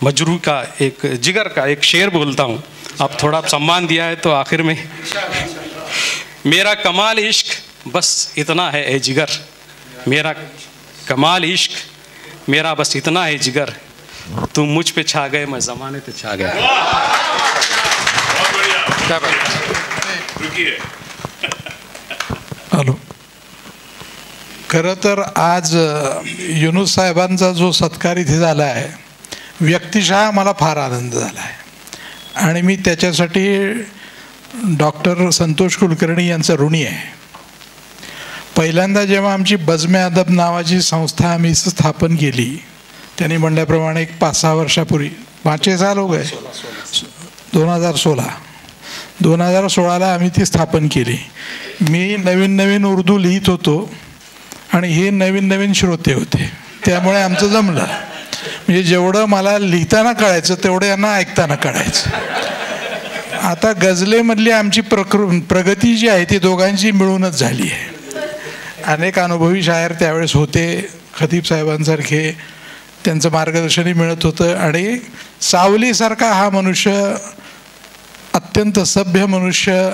मजरू का एक जिगर का एक शेर बोलता हूँ। आप थोड़ा सम्मान दिया है तो आखिर में, मेरा कमाल इश्क बस इतना है ए जिगर, मेरा कमाल इश्क मेरा बस इतना है जिगर, तुम मुझ पे छा गए मैं ज़माने पे छा गया। क्या बात? हॅलो, खरं तर आज युनूस साहेबांचा जो सत्कार इथे झाला आहे, व्यक्तिशः मला फार आनंद झाला आहे आणि मी त्याच्यासाठी डॉक्टर संतोष कुलकर्णी यांचा ऋणी आहे. पहिल्यांदा जेव्हा आमची बजमे अदब नावाची संस्था आम्ही स्थापन केली, त्यांनी म्हणल्याप्रमाणे एक 5-6 वर्षापूर्वी, 5 साल हो गए, 2016ला आम्ही ती स्थापन केली. मी नवीन उर्दू लिहित होतो आणि हे नवीन श्रोते होते, त्यामुळे आमचं जमलं. म्हणजे जेवढं मला लिहिताना कळायचं तेवढं यांना ऐकताना कळायचं. आता गझलेमधली आमची प्रगती जी आहे ती दोघांची मिळूनच झाली आहे. अनेक अनुभवी शायर त्यावेळेस होते, खतीब साहेबांसारखे, त्यांचं मार्गदर्शनही मिळत होतं. आणि सावलीसारखा हा मनुष्य, अत्यंत सभ्य मनुष्य,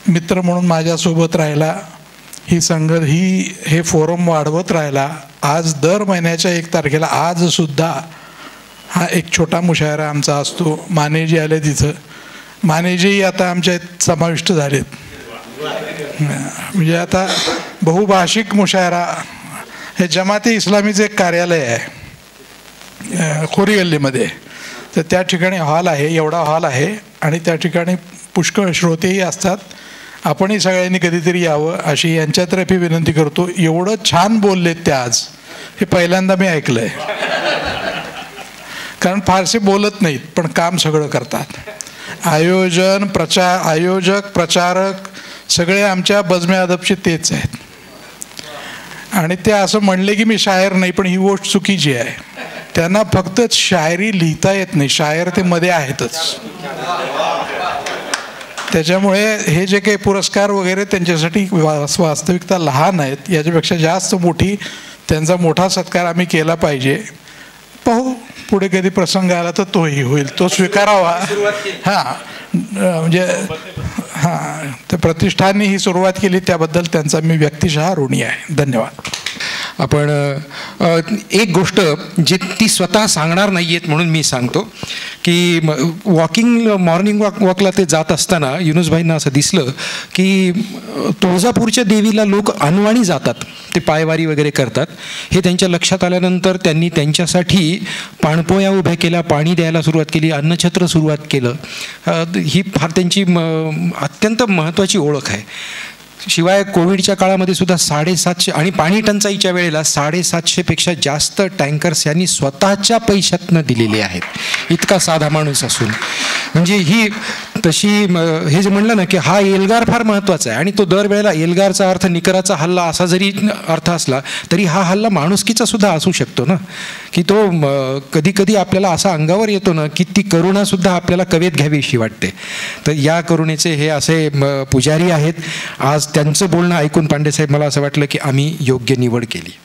मित्र म्हणून माझ्यासोबत राहिला. ही संगत हे फोरम वाढवत राहिला. आज दर महिन्याच्या 1 तारखेला आजसुद्धा हा एक छोटा मुशायरा आमचा असतो. मानेजी आले तिथं, मानेजी आता आमच्यात समाविष्ट झालेत. म्हणजे आता बहुभाषिक मुशायरा, हे जमाते इस्लामीचं एक कार्यालय आहे खोरी गल्लीमध्ये, तर त्या ठिकाणी हॉल आहे, एवढा हॉल आहे आणि त्या ठिकाणी पुष्कळ श्रोतेही असतात. आपणही सगळ्यांनी कधीतरी यावं अशी यांच्यातर्फे विनंती करतो. एवढं छान बोललेत ते आज, हे पहिल्यांदा मी ऐकलं आहे. कारण फारसे बोलत नाहीत पण काम सगळं करतात. आयोजक, प्रचारक सगळे आमच्या बजमे अदबचे तेच आहेत. आणि ते असं म्हणले की मी शायर नाही, पण ही गोष्ट चुकीची आहे. त्यांना फक्त शायरी लिहिता येत नाही, शायर ते मध्ये आहेतच. त्याच्यामुळे हे जे काही पुरस्कार वगैरे त्यांच्यासाठी वास्तविकता लहान आहेत, याच्यापेक्षा जास्त मोठी त्यांचा मोठा सत्कार आम्ही केला पाहिजे. पाहू पुढे कधी प्रसंग आला तर तोही होईल, तो स्वीकारावा. हां, म्हणजे हां, तर प्रतिष्ठानने ही सुरुवात केली त्याबद्दल त्यांचा मी व्यक्तिशः ऋणी आहे. धन्यवाद. आपण एक गोष्ट जी ती स्वतः सांगणार नाही आहेत म्हणून मी सांगतो की मॉर्निंग वॉकला ते जात असताना युनुसभाईंना असं दिसलं की तुळजापूरच्या देवीला लोक अनवाणी जातात, ते पायवारी वगैरे करतात. हे त्यांच्या लक्षात आल्यानंतर त्यांनी त्यांच्यासाठी पाणपोया उभ्या केल्या, पाणी द्यायला सुरुवात केली, अन्नछत्र सुरुवात केलं. ही फार त्यांची अत्यंत महत्त्वाची ओळख आहे. शिवाय कोविडच्या काळामध्ये सुद्धा 750 आणि पाणी टंचाईच्या वेळेला 750पेक्षा जास्त टँकर्स यांनी स्वतःच्या पैशातनं दिलेले आहेत. इतका साधा माणूस असून म्हणजे ही तशी हे जे म्हणलं ना की हा एल्गार फार महत्त्वाचा आहे आणि तो दरवेळेला एल्गारचा अर्थ निकराचा हल्ला असा जरी अर्थ असला तरी हा हल्ला माणुसकीचा सुद्धा असू शकतो ना, की तो कधी कधी आपल्याला असा अंगावर येतो ना की ती करुणासुद्धा आपल्याला कवेत घ्यावीशी वाटते. तर या करुणेचे हे असे पुजारी आहेत. आज त्यांचं बोलणं ऐकून पांडेसाहेब मला असं वाटलं की आम्ही योग्य निवड केली.